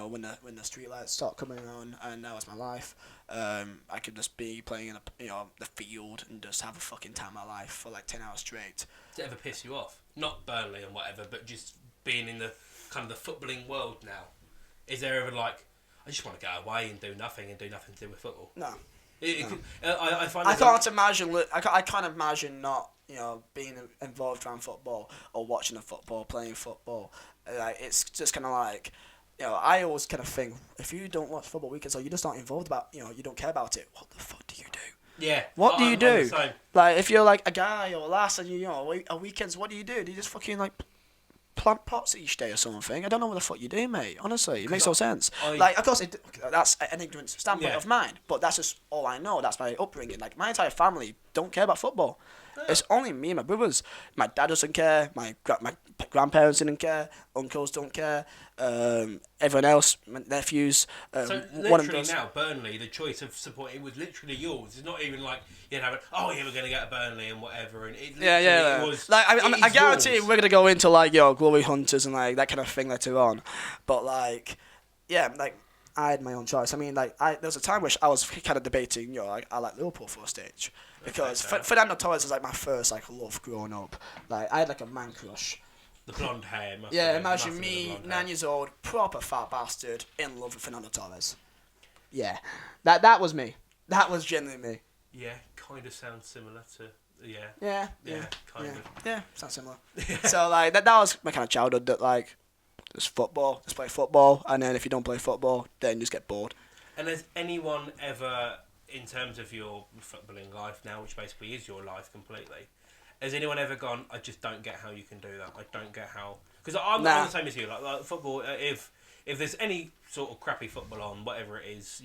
when the street lights start coming on, and that was my life. I could just be playing in the field and just have a fucking time of my life for like 10 hours straight. Did it ever piss you off? Not Burnley and whatever, but just being in the kind of the footballing world now. Is there ever like I just want to go away and do nothing to do with football? No. I find I can't imagine. I can't imagine not being involved around football or watching a football, playing football. Like it's just kind of like I always kind of think if you don't watch football weekends or you just aren't involved about you don't care about it. What the fuck do you do? Yeah. What do you do? Like if you're like a guy or a lass and a weekends, what do you do? Do you just fucking like plant pots each day or something? I don't know what the fuck you do, mate. Honestly, it makes no sense. Like, of course, that's an ignorant standpoint of mine, but that's just all I know. That's my upbringing. Like, my entire family don't care about football. Yeah. It's only me and my brothers. My dad doesn't care. My grandparents didn't care. Uncles don't care. Everyone else, my nephews. So literally now, Burnley, the choice of support, it was literally yours. It's not even like we're going to get a Burnley and whatever. And it it was like I guarantee we're gonna go into like glory hunters and like that kind of thing later on, but like like I had my own choice. I mean like there was a time which I was kind of debating I like Liverpool for a stage because Fernando Torres was like my first like love growing up. Like I had like a man crush. The blonde hair. Imagine me, 9 years old, proper fat bastard, in love with Fernando Torres. Yeah, that was me. That was genuinely me. Yeah, kind of sounds similar to. Yeah, kind of. Yeah, sounds similar. So like that was my kind of childhood. That like, just football, just play football, and then if you don't play football, then you just get bored. And has anyone ever, in terms of your footballing life now, which basically is your life completely? Has anyone ever gone, I just don't get how you can do that. I don't get how... Because I'm the same as you. Like football, if there's any sort of crappy football on, whatever it is,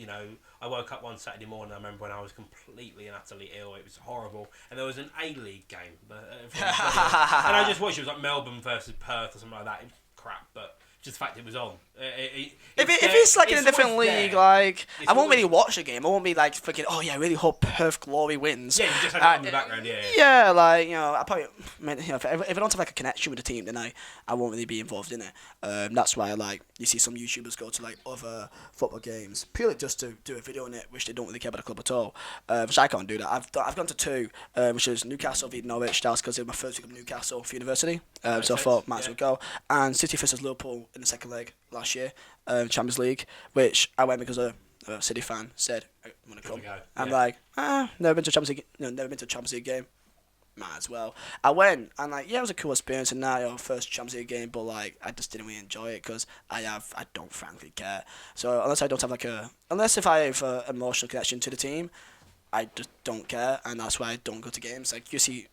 I woke up one Saturday morning, I remember when I was completely and utterly ill. It was horrible. And there was an A-League game. And I just watched it. It was like Melbourne versus Perth or something like that. It was crap, but... just the fact it was on. If it's like in a different league, like I won't really watch a game. I won't be like thinking, oh yeah, I really hope Perth Glory wins. Yeah, you just have it in the background. Yeah. Yeah, like I probably, if I don't have like a connection with the team, then I won't really be involved in it. That's why you see some YouTubers go to like other football games purely just to do a video on it, which they don't really care about the club at all. Which I can't do that. I've gone to two, which is Newcastle v Norwich. That's because it was my first week of Newcastle for university. So I thought might as well go. And City versus Liverpool in the second leg last year, Champions League, which I went because a City fan said I want to come. I'm like, never been to a Champions League, never been to a Champions League game. Might as well. I went and it was a cool experience and first Champions League game, but I just didn't really enjoy it because I don't frankly care. So unless if I have an emotional connection to the team, I just don't care, and that's why I don't go to games. Like you see,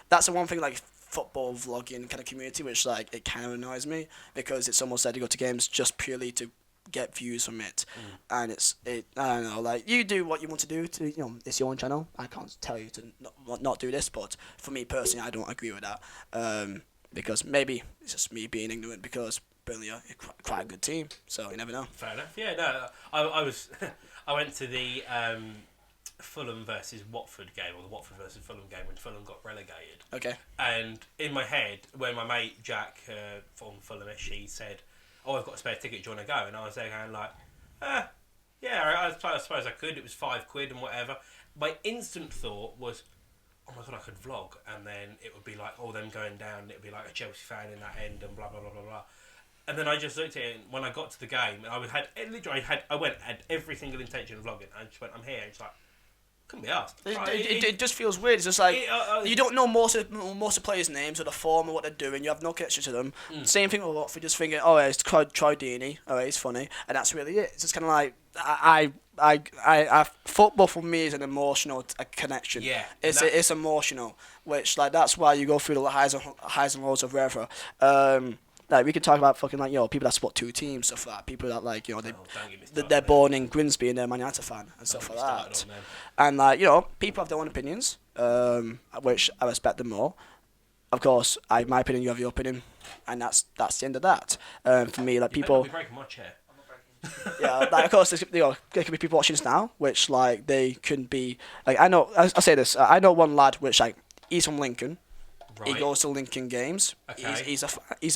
that's the one thing football vlogging kind of community, which it kind of annoys me because it's almost like you go to games just purely to get views from it, and I don't know, you do what you want to do to it's your own channel. I can't tell you to not do this, but for me personally, I don't agree with that because maybe it's just me being ignorant because Burnley are quite a good team, so you never know. Fair enough. Yeah, no, I went to the Fulham versus Watford game, or the Watford versus Fulham game when Fulham got relegated. Okay. And in my head, when my mate Jack from Fulhamish, he said, "Oh, I've got a spare ticket. Do you want to go?" And I was there going yeah, I suppose I could. It was £5 and whatever. My instant thought was, oh my god, I could vlog, and then it would be like, oh, them going down, and it would be like a Chelsea fan in that end, and blah blah blah blah blah. And then I just looked at it, and when I got to the game, and I went had every single intention of vlogging. I just went, I'm here, and it's like, couldn't be asked. It just feels weird. It's just like you don't know most of the players' names or the form or what they're doing. You have no connection to them. Same thing with Watford. Just thinking, oh, it's Troy Deeney. Oh, he's funny, and that's really it. It's just kind of like I football for me is an emotional connection. Yeah, it's emotional, which like that's why you go through the highs and lows of wherever. Like we can talk about fucking like people that support two teams, stuff like that. People that like they're born in Grimsby and they're a Man United fan and stuff like that. And like people have their own opinions, which I respect them more. Of course, I have my opinion, you have your opinion, and that's the end of that. For me, like people. You're breaking my chair. Yeah, like of course, there could be people watching this now, which like they can be like I know. I'll say this. I know one lad which like he's from Lincoln. Right. He goes to Lincoln games. Okay. He's a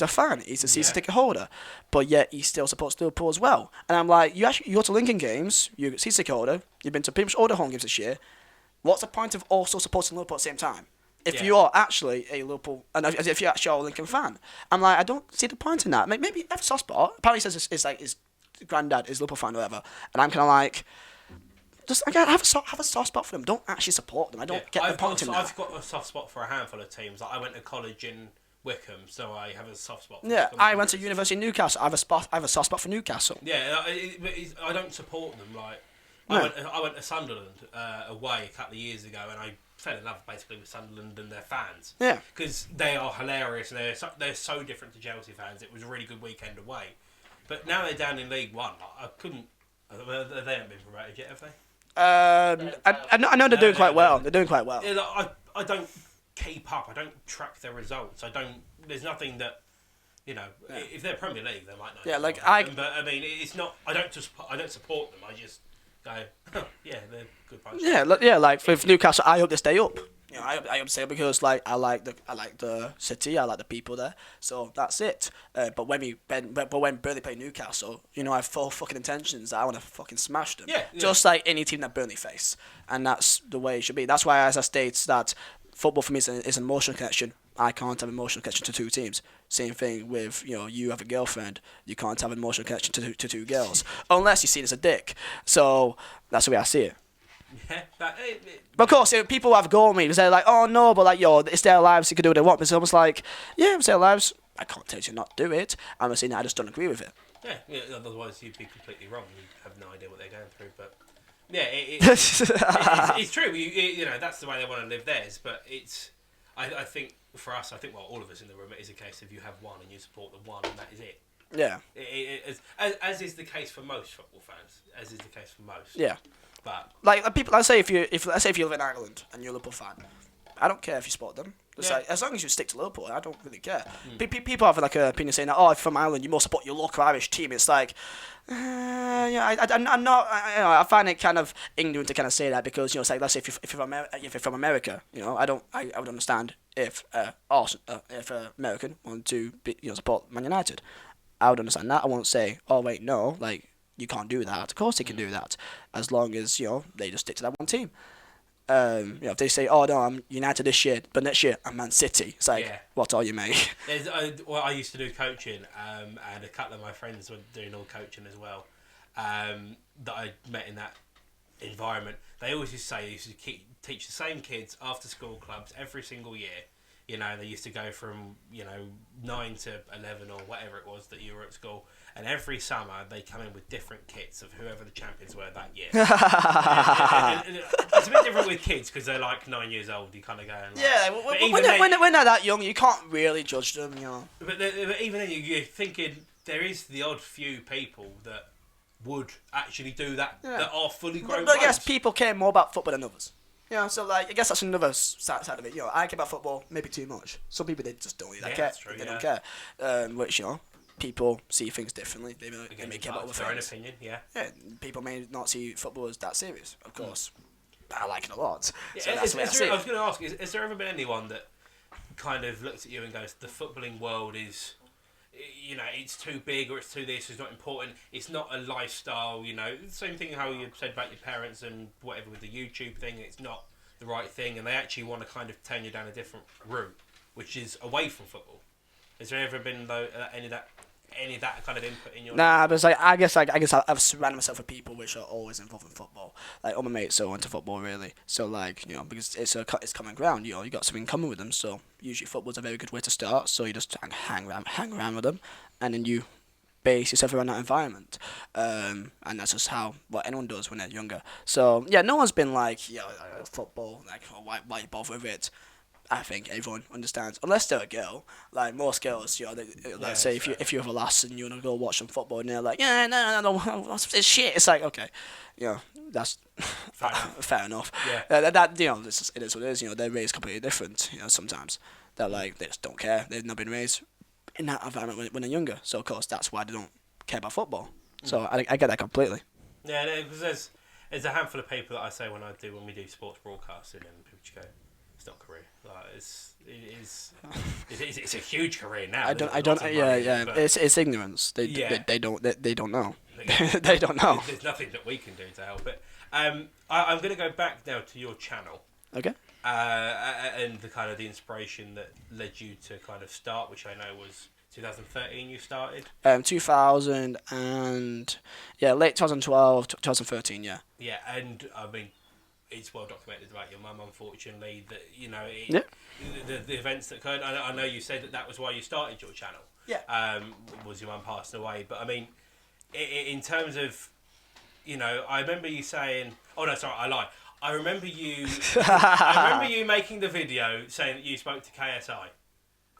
fan. He's a season ticket holder, but yet he still supports Liverpool as well. And I'm like, you go to Lincoln games. You're a season ticket holder. You've been to pretty much all the home games this year. What's the point of also supporting Liverpool at the same time? If you are actually a Liverpool, and if you're actually a Lincoln fan, I'm like, I don't see the point in that. Maybe have a soft spot. Apparently, he says it's like his granddad is Liverpool fan or whatever, and I'm kind of like. Just have a soft spot for them. Don't actually support them. I don't get the point in that. I've got a soft spot for a handful of teams. Like I went to college in Wickham, so I have a soft spot. For I went to University of Newcastle. I have a soft spot for Newcastle. Yeah, I don't support them. Like I went to Sunderland away a couple of years ago, and I fell in love basically with Sunderland and their fans. Yeah, because they are hilarious and they're so different to Chelsea fans. It was a really good weekend away, but now they're down in League One. I couldn't. They haven't been promoted yet, have they? I know they're doing quite well. They're doing quite well. Yeah, like, I don't keep up. I don't track their results. There's nothing that, if they're Premier League, they might know. Yeah, like but I mean, it's not. I don't support them. I just go, yeah, they're good punch. Yeah, like with Newcastle, I hope they stay up. I hope they stay up because like I like the city, I like the people there. So that's it. But when Burnley play Newcastle, I have full fucking intentions that I want to fucking smash them. Yeah. Just like any team that Burnley face, and that's the way it should be. That's why, as I state, that football for me is an emotional connection. I can't have an emotional connection to two teams. Same thing with, you have a girlfriend. You can't have an emotional connection to two girls. Unless you see it as a dick. So, that's the way I see it. Yeah, but of course, people have go on me because they're like, oh no, but like, it's their lives, they can do what they want. But it's almost like, yeah, it's their lives. I can't tell you to not do it. I'm saying that I just don't agree with it. Yeah, otherwise you'd be completely wrong. You have no idea what they're going through. But yeah, it's true. That's the way they want to live theirs. But I think for us, all of us in the room, it is a case of you have one and you support the one, and that is it. Yeah. As is the case for most football fans. As is the case for most. Yeah. But like people, let's say if you live in Ireland and you're a Liverpool fan, I don't care if you support them. Like, as long as you stick to Liverpool, I don't really care. People have like an opinion saying that, if you're from Ireland, you must support your local Irish team. It's like, I'm not. I find it kind of ignorant to kind of say that because it's like, let's say if you're from America, I would understand if American want to support Man United. I would understand that. I won't say, oh wait, no, like. You can't do that. Of course, they can do that, as long as they just stick to that one team. If they say, "Oh no, I'm United this year, but next year I'm Man City," it's like, what are you, mate? I used to do coaching, and a couple of my friends were doing all coaching as well. That I met in that environment. They always used to say they used to teach the same kids after school clubs every single year. They used to go from 9 to 11 or whatever it was that you were at school. And every summer they come in with different kits of whoever the champions were that year. It's a bit different with kids because they're like 9 years old. You kind of go. When they're that young, you can't really judge them. But even then, you're thinking there is the odd few people that would actually do that. Yeah. That are fully grown. But I guess people care more about football than others. So like I guess that's another side of it. I care about football maybe too much. Some people they just don't really care. That's true, they don't care. Which people see things differently. They may care about other their own things. opinion, yeah. Yeah, people may not see football as that serious, of course. But I like it a lot. Yeah, so that's the way I see it. I was going to ask, is there ever been anyone that kind of looks at you and goes, the footballing world is, it's too big or it's too this, it's not important, it's not a lifestyle, same thing how you said about your parents and whatever with the YouTube thing, it's not the right thing, and they actually want to kind of turn you down a different route, which is away from football. Has there ever been any of that kind of input in your Nah, but it's like I guess I've surrounded myself with people which are always involved in football. Like all my mates are into football really. So like because it's common ground. You got something in common with them. So usually football's a very good way to start. So you just hang around with them, and then you base yourself around that environment. And that's just what anyone does when they're younger. So yeah, no one's been like football like why you bother with it. I think everyone understands, unless they're a girl. Like most girls, let's say if you have a lass and you wanna go watch some football, and they're like, yeah, no, it's shit. It's like okay, that's fair enough. Yeah. That it is what it is. They're raised completely different. Sometimes they're like they just don't care. They've not been raised in that environment when they're younger, so of course that's why they don't care about football. So I get that completely. Yeah, because there's a handful of people that I say when we do sports broadcasting, and people just go, it's not a career. Like it's a huge career now. I don't. Yeah. It's ignorance. They don't know. They don't know. There's nothing that we can do to help it. I'm going to go back now to your channel. Okay. And the kind of the inspiration that led you to kind of start, which I know was 2013 you started. 2000 and late 2012, 2013. Yeah. Yeah, and I mean, it's well documented about your mum, unfortunately, that the events that occurred. I know you said that was why you started your channel. Yeah. Was your mum passing away? But I mean, in terms of, I remember you saying, oh no, sorry, I lied. I remember you. I remember you making the video saying that you spoke to KSI,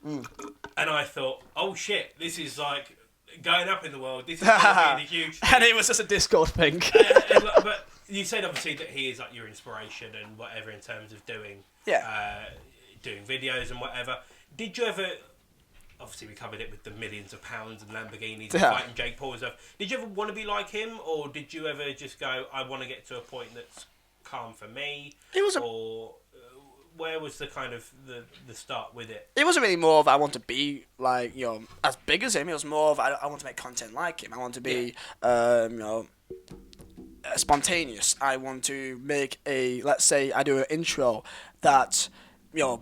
and I thought, oh shit, this is like going up in the world. This is going to be the huge thing. And it was just a Discord thing. But you said obviously that he is like your inspiration and whatever in terms of doing videos and whatever. Did you ever? Obviously, we covered it with the millions of pounds and Lamborghinis and fighting Jake Paul and stuff. Did you ever want to be like him, or did you ever just go, I want to get to a point that's calm for me? Where was the kind of the start with it? It wasn't really more of I want to be like as big as him. It was more of I want to make content like him. I want to be spontaneous. I want to make let's say I do an intro that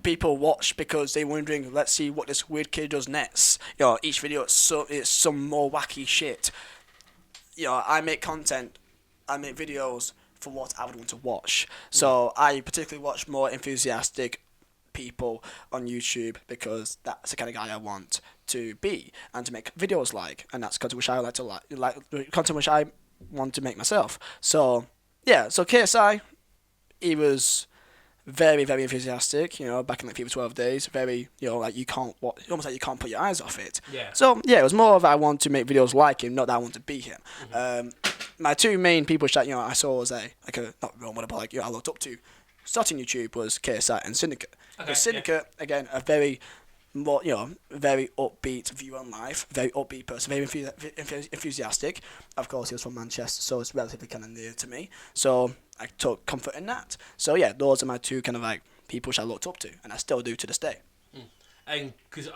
people watch because they're wondering, let's see what this weird kid does next. Each video it's some more wacky shit. I make content, I make videos for what I would want to watch. So I particularly watch more enthusiastic people on YouTube because that's the kind of guy I want to be and to make videos like, and that's content which I like to like content which I want to make myself. So so KSI, he was very, very enthusiastic, back in like FIFA 12 days, very, like almost like you can't put your eyes off it. Yeah. So, it was more of I want to make videos like him, not that I want to be him. My two main people that, I saw was not role model, but I looked up to starting YouTube was KSI and Syndicate. Okay, Syndicate, again, a very, very upbeat view on life, very upbeat person, very enthusiastic. Of course, he was from Manchester, so it's relatively kind of near to me. So I took comfort in that. So those are my two kind of like people which I looked up to, and I still do to this day. And because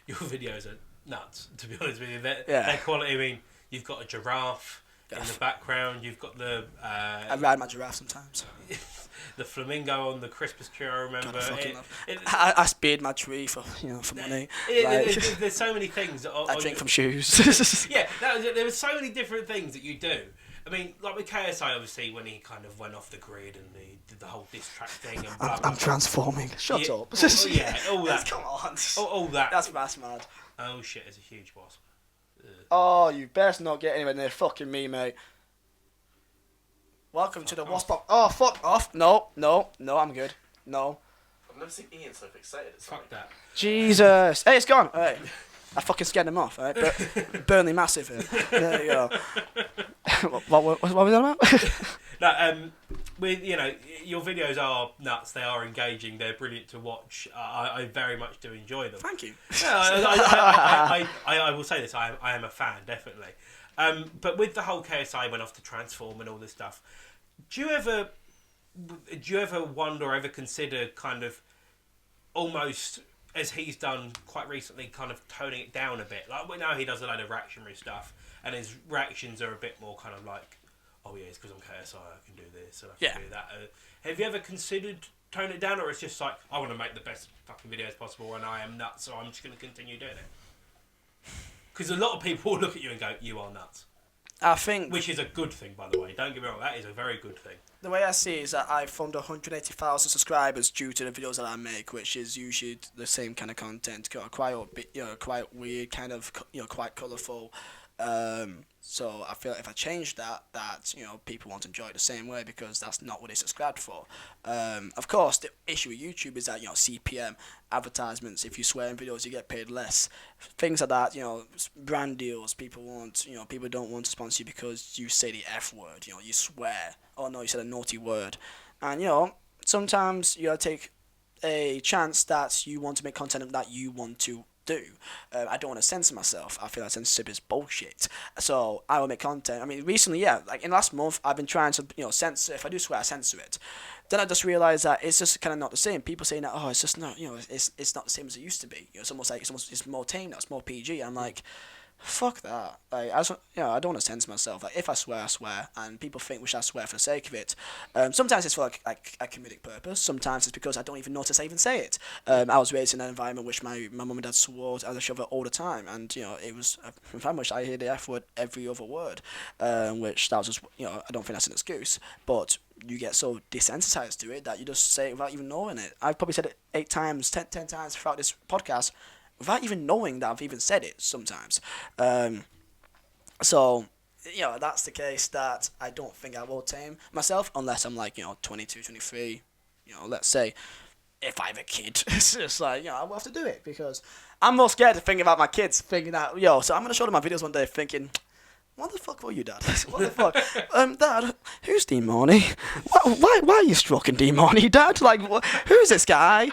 your videos are nuts, to be honest with you, their quality. I mean, you've got a giraffe in the background. You've got the. I ride my giraffe sometimes. The flamingo on the Christmas tree, I remember. God, I speared my tree for money. There's so many things. I drink from shoes. There were so many different things that you do. I mean, like with KSI, obviously, when he kind of went off the grid and he did the whole diss track thing. And blah, blah, I'm transforming. Shut up. All that. Come on. All that. That's mad. Oh shit, it's a huge wasp. Oh, you best not get anywhere near fucking me, mate. Welcome to the wasp box. Oh, fuck off. No, I'm good. No. I've never seen Ian so excited. Fuck that. Jesus. Hey, it's gone. Alright. I fucking scared him off, alright? Burnley massive here. There you go. what were we on about? No, your videos are nuts. They are engaging. They're brilliant to watch. I very much do enjoy them. Thank you. I will say this. I am a fan, definitely. But with the whole KSI went off to Transform and all this stuff, do you ever wonder or ever consider kind of almost, as he's done quite recently, kind of toning it down a bit? Like now he does a load of reactionary stuff, and his reactions are a bit more kind of like, oh yeah, it's because I'm KSI, I can do this and I can do that. Have you ever considered tone it down, or it's just like, I want to make the best fucking videos possible and I am nuts, so I'm just going to continue doing it? Because a lot of people will look at you and go, you are nuts. I think... Which is a good thing, by the way. Don't get me wrong, that is a very good thing. The way I see it is that I've formed 180,000 subscribers due to the videos that I make, which is usually the same kind of content, quite weird, kind of, quite colourful. So I feel like if I change that people won't enjoy it the same way because that's not what they subscribed for. Of course, the issue with YouTube is that, CPM, advertisements, if you swear in videos, you get paid less. Things like that, brand deals, people don't want to sponsor you because you say the F word, you swear. Oh no, you said a naughty word. And, sometimes you gotta take a chance that you want to make content that you want to do. I don't want to censor myself. I feel like censorship is bullshit. So I will make content. I mean, recently, like in last month, I've been trying to, censor. If I do swear, I censor it. Then I just realised that it's just kind of not the same. People saying that, oh, it's just not, it's not the same as it used to be. It's almost like it's more tame now. It's more PG. I'm like, fuck that. Like, I don't want to censor myself. Like, if I swear, I swear, and people think we should swear for the sake of it. Sometimes it's for like a comedic purpose. Sometimes it's because I don't even notice I even say it. I was raised in an environment which my mum and dad swore as a shover all the time, and it was an environment which I hear the F word every other word, which that was just I don't think that's an excuse, but you get so desensitized to it that you just say it without even knowing it. I've probably said it 8 times, 10 times throughout this podcast, without even knowing that I've even said it sometimes. So, that's the case that I don't think I will tame myself unless I'm like, 22, 23, let's say. If I have a kid, it's just like, I will have to do it because I'm more scared to think about my kids thinking that, so I'm going to show them my videos one day thinking, what the fuck were you, Dad? What the fuck? Dad, who's Dean Marney? Why are you stroking Dean Marney, Dad? Like, who's this guy?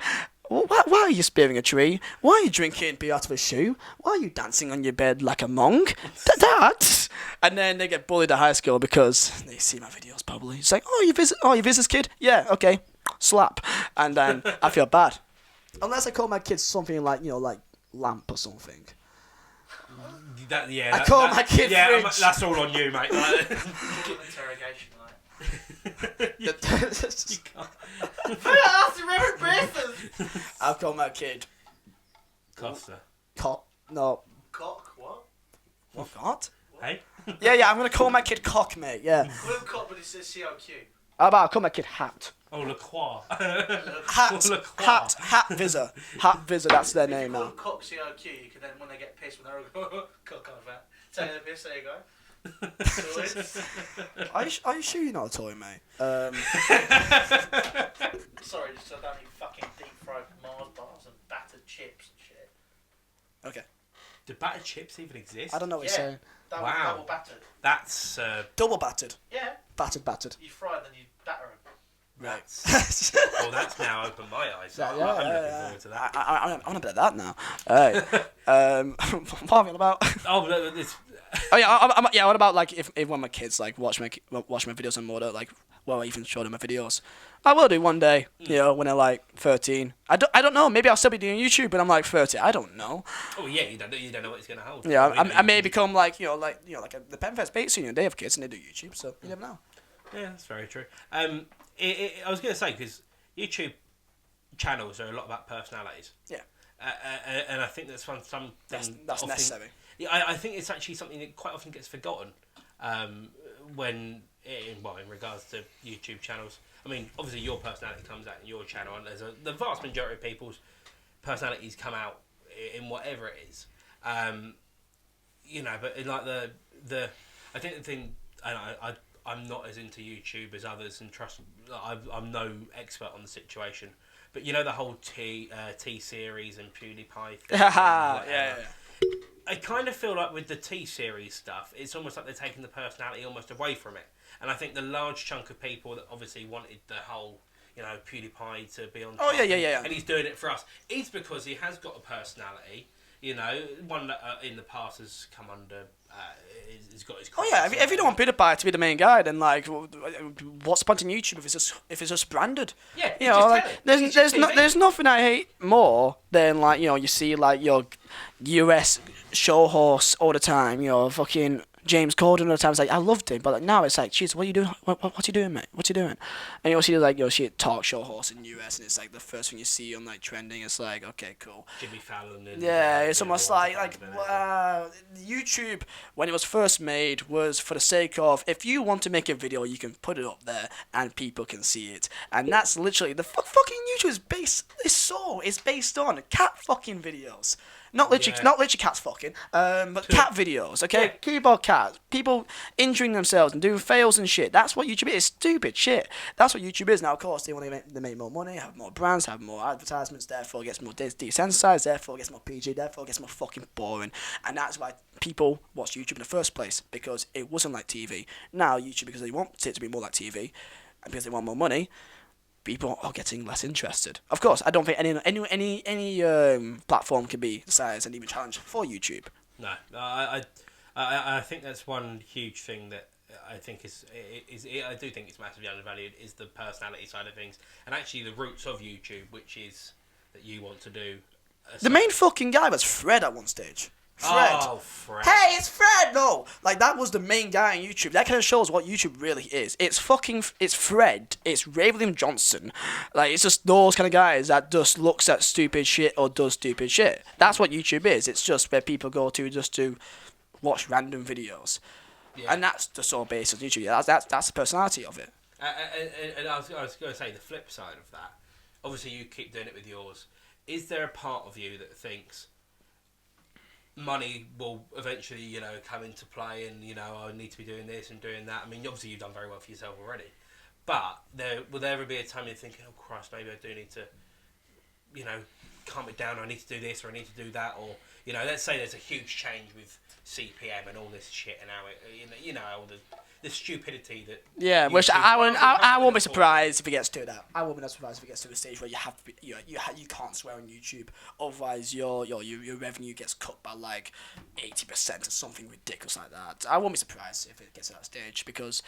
Why are you spearing a tree? Why are you drinking beer out of a shoe? Why are you dancing on your bed like a monk? Dad! And then they get bullied at high school because they see my videos probably. It's like, you visit this kid? Yeah, okay. Slap. And then I feel bad. Unless I call my kids something like, like lamp or something. I call my kid fridge. That's all on you, mate. Interrogation, like. You can't. I'll call my kid Costa. No. Cock, what? What? Hey? Yeah, I'm gonna call my kid Cock, mate, yeah. Call him Cock, but it says C-O-Q. How about I'll call my kid Hat? Oh, Le Croix. Hat Vizeh. Hat Vizeh, that's their name now. now. If you call them Cock C-O-Q, you can then, when they get pissed, when they're all cock on that. Take the piss, there you go. Are you sure you're not a toy, mate? Sorry, just so I don't eat fucking deep fried Mars bars and battered chips and shit. Okay. Do battered chips even exist? I don't know what you're saying. Double battered. That's double battered. Yeah. Battered. You fry them, then you batter them. That's well, that's now opened my eyes. I'm looking forward to that. I want a bit of that now. What are we on about? Oh, yeah. What about like if one of my kids like watch my videos on Moda, like, I even show them my videos. I will do one day, when they're like 13. I don't know. Maybe I'll still be doing YouTube, but I'm like 30. I don't know. Oh yeah, you don't know what it's gonna hold. Yeah, I may become like the Penfest Bait Scene. They have kids and they do YouTube, so you never know. Yeah, that's very true. I was gonna say because YouTube channels are a lot about personalities. Yeah. And I think that's something that's necessary. Yeah, I think it's actually something that quite often gets forgotten when in regards to YouTube channels. I mean, obviously your personality comes out in your channel, and the vast majority of people's personalities come out in whatever it is. But in like the I think the thing, and I'm not as into YouTube as others, and trust I'm no expert on the situation. But the whole T series and PewDiePie thing. Yeah. I kind of feel like with the T series stuff, it's almost like they're taking the personality almost away from it. And I think the large chunk of people that obviously wanted the whole, PewDiePie to be on top, yeah. and he's doing it for us, is because he has got a personality, one that in the past has come under, he's got his... if you don't want PewDiePie to be the main guy, then like, what's the point in YouTube if it's just branded? Yeah, there's nothing I hate more than like, you see like your US show horse all the time, fucking James Corden at the time. It's like I loved him, but like now it's like, jeez, what are you doing? What's he doing, mate? What's he doing? And you'll see like you'll see a talk show host in the US, and it's like the first thing you see on like trending. It's like, okay, cool. Jimmy Fallon. And, Yeah, it's almost like YouTube when it was first made was for the sake of if you want to make a video, you can put it up there and people can see it, and that's literally the fucking YouTube is based. It's based on cat fucking videos. Not literally cats fucking, but cat videos, okay? Yeah. Keyboard cats, people injuring themselves and doing fails and shit. That's what YouTube is. It's stupid shit. That's what YouTube is. Now, of course, they want to make more money, have more brands, have more advertisements, therefore it gets more desensitized, therefore it gets more PG, therefore it gets more fucking boring. And that's why people watch YouTube in the first place, because it wasn't like TV. Now, YouTube, because they want it to be more like TV, and because they want more money, people are getting less interested. Of course, I don't think any platform can be the size and even challenge for YouTube. No, I think that's one huge thing that I think is I do think it's massively undervalued is the personality side of things, and actually the roots of YouTube, which is that you want to do. The main fucking guy was Fred at one stage. Fred. Oh, Fred. Hey, it's Fred! No! Like, that was the main guy on YouTube. That kind of shows what YouTube really is. It's Fred. It's Ray William Johnson. Like, it's just those kind of guys that just looks at stupid shit or does stupid shit. That's what YouTube is. It's just where people go to just to watch random videos. Yeah. And that's the sole basis of YouTube. That's the personality of it. And I was going to say the flip side of that. Obviously, you keep doing it with yours. Is there a part of you that thinks money will eventually, come into play, and I need to be doing this and doing that? I mean, obviously you've done very well for yourself already, but will there ever be a time you're thinking, oh Christ, maybe I do need to, calm it down, or I need to do this, or I need to do that, or let's say there's a huge change with CPM and all this shit, and how all the stupidity that. Yeah, which I won't be surprised if it gets to that. I won't be surprised if it gets to the stage where you have to be, you can't swear on YouTube, otherwise your revenue gets cut by like 80% or something ridiculous like that. I won't be surprised if it gets to that stage, because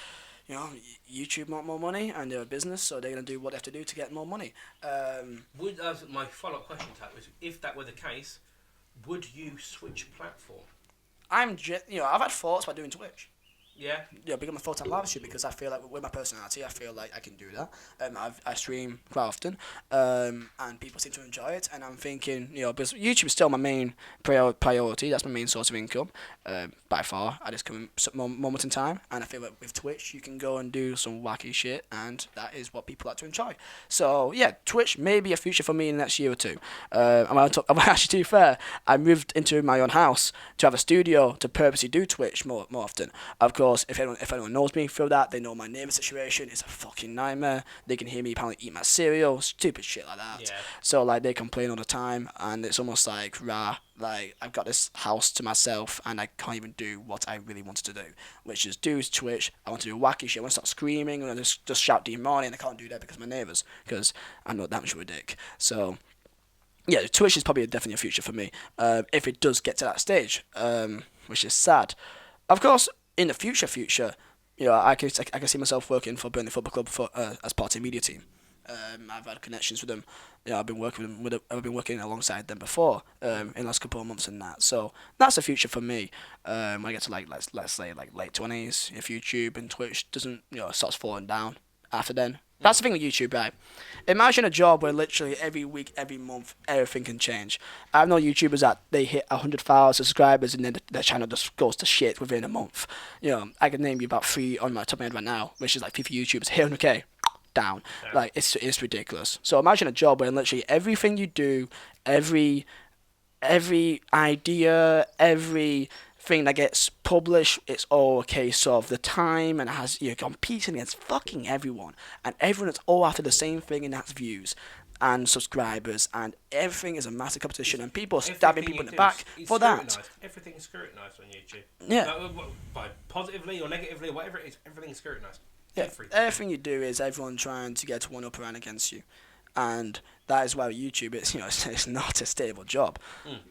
YouTube want more money and they're a business, so they're gonna do what they have to do to get more money. My follow-up question to that was, if that were the case, would you switch platform? I've had thoughts about doing Twitch. Yeah. Yeah, become a full-time live stream, because I feel like with my personality, I feel like I can do that. I stream quite often, and people seem to enjoy it. And I'm thinking, because YouTube is still my main priority. That's my main source of income, by far at this current moment in time. And I feel like with Twitch, you can go and do some wacky shit, and that is what people like to enjoy. So yeah, Twitch may be a future for me in the next year or two. I'm actually, to be fair, I moved into my own house to have a studio to purposely do Twitch more often. Of course, if anyone knows me through that, they know my neighbour situation is a fucking nightmare. They can hear me apparently eat my cereal, stupid shit like that. Yeah. So like they complain all the time, and it's almost like like I've got this house to myself, and I can't even do what I really wanted to do, which is do Twitch. I want to do wacky shit. I want to start screaming and just shout Dean Marney, and I can't do that because of my neighbours, because I'm not that much of a dick. So yeah, Twitch is probably definitely a future for me, if it does get to that stage, which is sad. Of course, in the future, I can see myself working for Burnley Football Club as part of the media team. I've had connections with them. I've been working alongside them before in the last couple of months and that. So that's the future for me. When I get to let's say late 20s, if YouTube and Twitch doesn't starts falling down after then. That's the thing with YouTube, right? Imagine a job where literally every week, every month, everything can change. I know YouTubers that they hit 100,000 subscribers and then their channel just goes to shit within a month. I can name you about 3 on my top of my head right now, which is like 50 YouTubers, hit 100k, down. Yeah. Like, it's ridiculous. So imagine a job where literally everything you do, every idea, every thing that gets published, it's all a case of the time, and you're competing against fucking everyone, and everyone is all after the same thing, and that's views and subscribers, and everything is a massive competition, and people are stabbing people in the back for that. Everything's scrutinised on YouTube. Yeah. By positively or negatively, whatever it is, everything's scrutinised. Yeah. Everything you do is everyone trying to get one up around against you. And that is why YouTube is, it's not a stable job.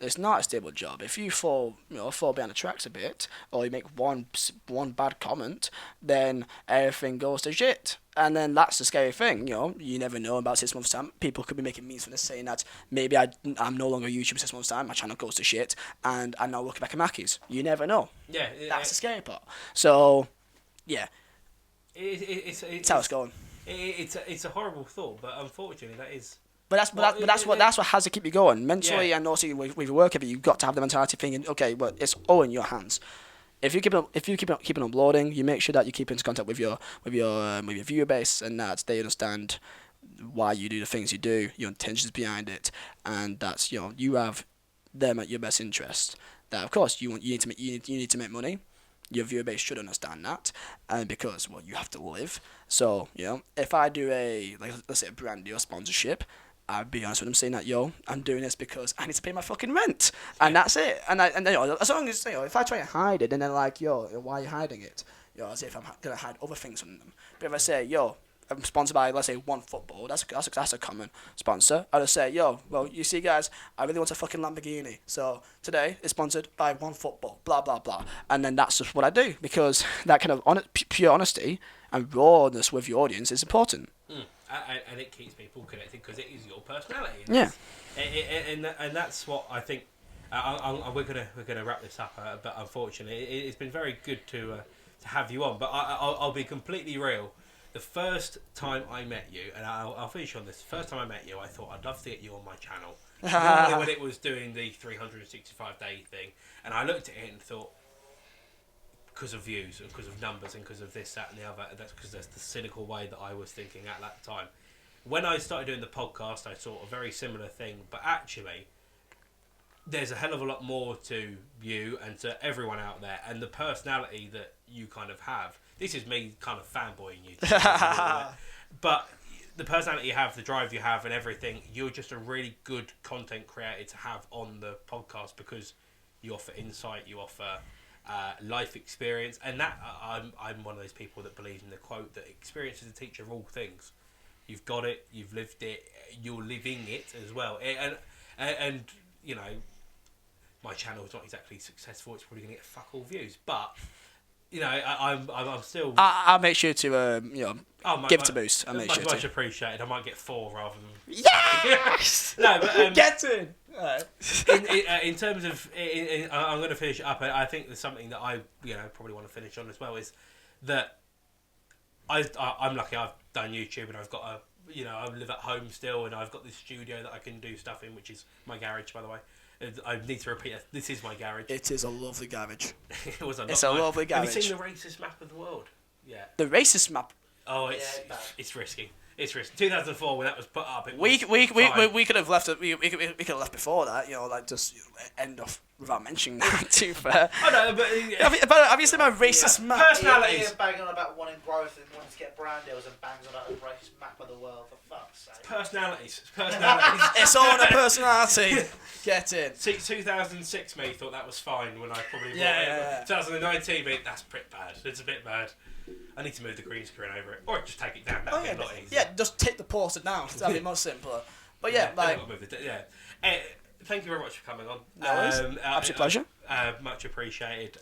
It's not a stable job. If you fall behind the tracks a bit, or you make one bad comment, then everything goes to shit. And then that's the scary thing, you never know. About 6 months' time, people could be making memes from this, saying that maybe I'm no longer YouTube 6 months' time, my channel goes to shit, and I'm now looking back at Mackie's. You never know. Yeah. That's the scary part. So, yeah. It's how it's going. It's a horrible thought, but unfortunately that is. But that's what has to keep you going mentally, and also with your work ethic. You've got to have the mentality thinking, okay, well, it's all in your hands. If you keep on uploading, you make sure that you keep in contact with your viewer base, and that they understand why you do the things you do, your intentions behind it, and that's you have them at your best interest. That of course you need to make money. Your viewer base should understand that, and because you have to live. So if I do let's say a brand deal sponsorship, I'd be honest with them saying that I'm doing this because I need to pay my fucking rent, and that's it. And as long as if I try and hide it, and they're like, why are you hiding it? As if I'm gonna hide other things from them. But if I say, I'm sponsored by, let's say, OneFootball. That's a common sponsor. I'll just say, well, you see, guys, I really want a fucking Lamborghini. So today it's sponsored by OneFootball. Blah blah blah. And then that's just what I do, because that kind of pure honesty and rawness with your audience is important. And it keeps people connected because it is your personality. Yeah. And that's what I think. We're gonna wrap this up, but unfortunately, it's been very good to have you on. But I'll be completely real. The first time I met you, and I'll finish on this. The first time I met you, I thought I'd love to get you on my channel. Normally when it was doing the 365-day thing, and I looked at it and thought, because of views, and because of numbers, and because of this, that, and the other, that's because that's the cynical way that I was thinking at that time. When I started doing the podcast, I saw a very similar thing, but actually, there's a hell of a lot more to you and to everyone out there, and the personality that you kind of have. This is me kind of fanboying you. But the personality you have, the drive you have, and everything, you're just a really good content creator to have on the podcast, because you offer insight, you offer life experience, and that I'm one of those people that believes in the quote that experience is a teacher of all things. You've got it, you've lived it, you're living it as well, and my channel is not exactly successful. It's probably going to get fuck all views, but I'm still. I'll make sure to give it a boost. I'll make much, sure much to. appreciated. I might get 4 rather than. Yes. No, but get in. Right. in terms of, I'm going to finish it up. I think there's something that I probably want to finish on as well, is that I'm lucky. I've done YouTube, and I've got I live at home still, and I've got this studio that I can do stuff in, which is my garage, by the way. I need to repeat that. This is my garage. It is a lovely garage. It's a lovely garage. Have you seen the racist map of the world? Yeah. The racist map. Oh, it's risky. It's risky. 2004, when that was put up, we could have left it. We could have left before that. Just end off without mentioning that. Too fair. I know, but have you seen my racist map? Personalities. Ian banging on about wanting growth and wanting to get brand deals, and bangs on about the racist map of the world. For fuck's sake. Personalities. It's all in a personality. Get in. See, 2006 me thought that was fine when I probably bought it. Yeah. 2019 me, that's pretty bad. It's a bit bad. I need to move the green screen over it, or just take it down. That'd be a lot easier. Yeah, just take the poster down. That'd be much simpler. But thank you very much for coming on. No worries. Absolute pleasure. Much appreciated.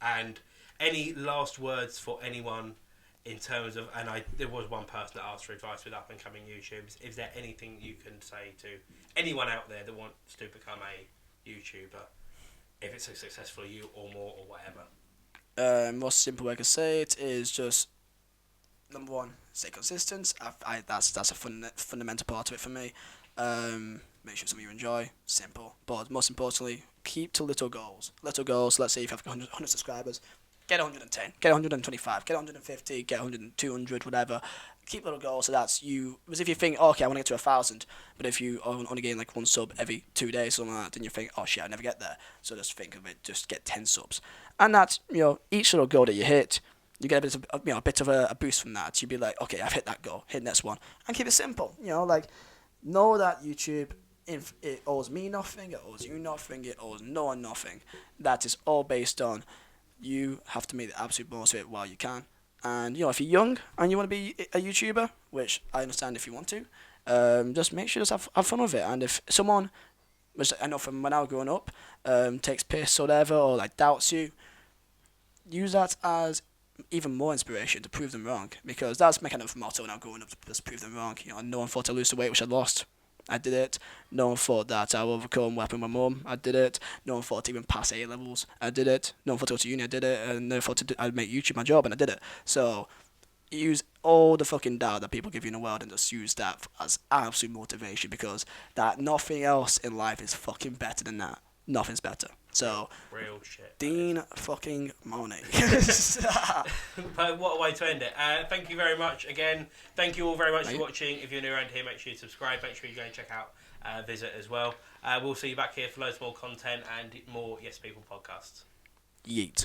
And any last words for anyone in terms of? And there was one person that asked for advice with up and coming YouTubers. Is there anything you can say to anyone out there that wants to become a YouTuber, if it's as successful as you or more or whatever? Most simple way I can say it is just, number one, stay consistent. That's a fundamental part of it for me. Make sure something you enjoy. Simple, but most importantly, keep to little goals. Little goals. Let's say if you have 100 subscribers, get 110, get 125, get 150, get 100, 200, whatever. Keep little goals, so that's you. Because if you think, okay, I want to get to 1,000, but if you only gain like 1 sub every 2 days, something like that, then you think, oh shit, I'll never get there. So just think of it, just get 10 subs, and that's each little goal that you hit, you get a bit of a boost from that. You'd be like, okay, I've hit that goal, hit next one, and keep it simple. Know that YouTube, if it owes me nothing, it owes you nothing, it owes no one nothing. That is all based on you have to make the absolute most of it while you can. And if you're young and you want to be a YouTuber, which I understand if you want to, just make sure have fun with it. And if someone, which I know from when I was growing up, takes piss or whatever, or like doubts you, use that as even more inspiration to prove them wrong, because that's my kind of motto when I was growing up, to just prove them wrong. No one thought I'd lose the weight which I lost. I did it. No one thought that I would overcome weapon my mum. I did it. No one thought to even pass A levels. I did it. No one thought to go to uni. I did it. And no one thought I'd make YouTube my job, and I did it. So use all the fucking doubt that people give you in the world and just use that as absolute motivation, because that nothing else in life is fucking better than that. Nothing's better. So real shit. Dean fucking Marney. But what a way to end it. Thank you very much again. Thank you all very much for watching. If you're new around here, make sure you subscribe. Make sure you go and check out Vizeh as well. We'll see you back here for loads more content and more Yes People podcasts. Yeet.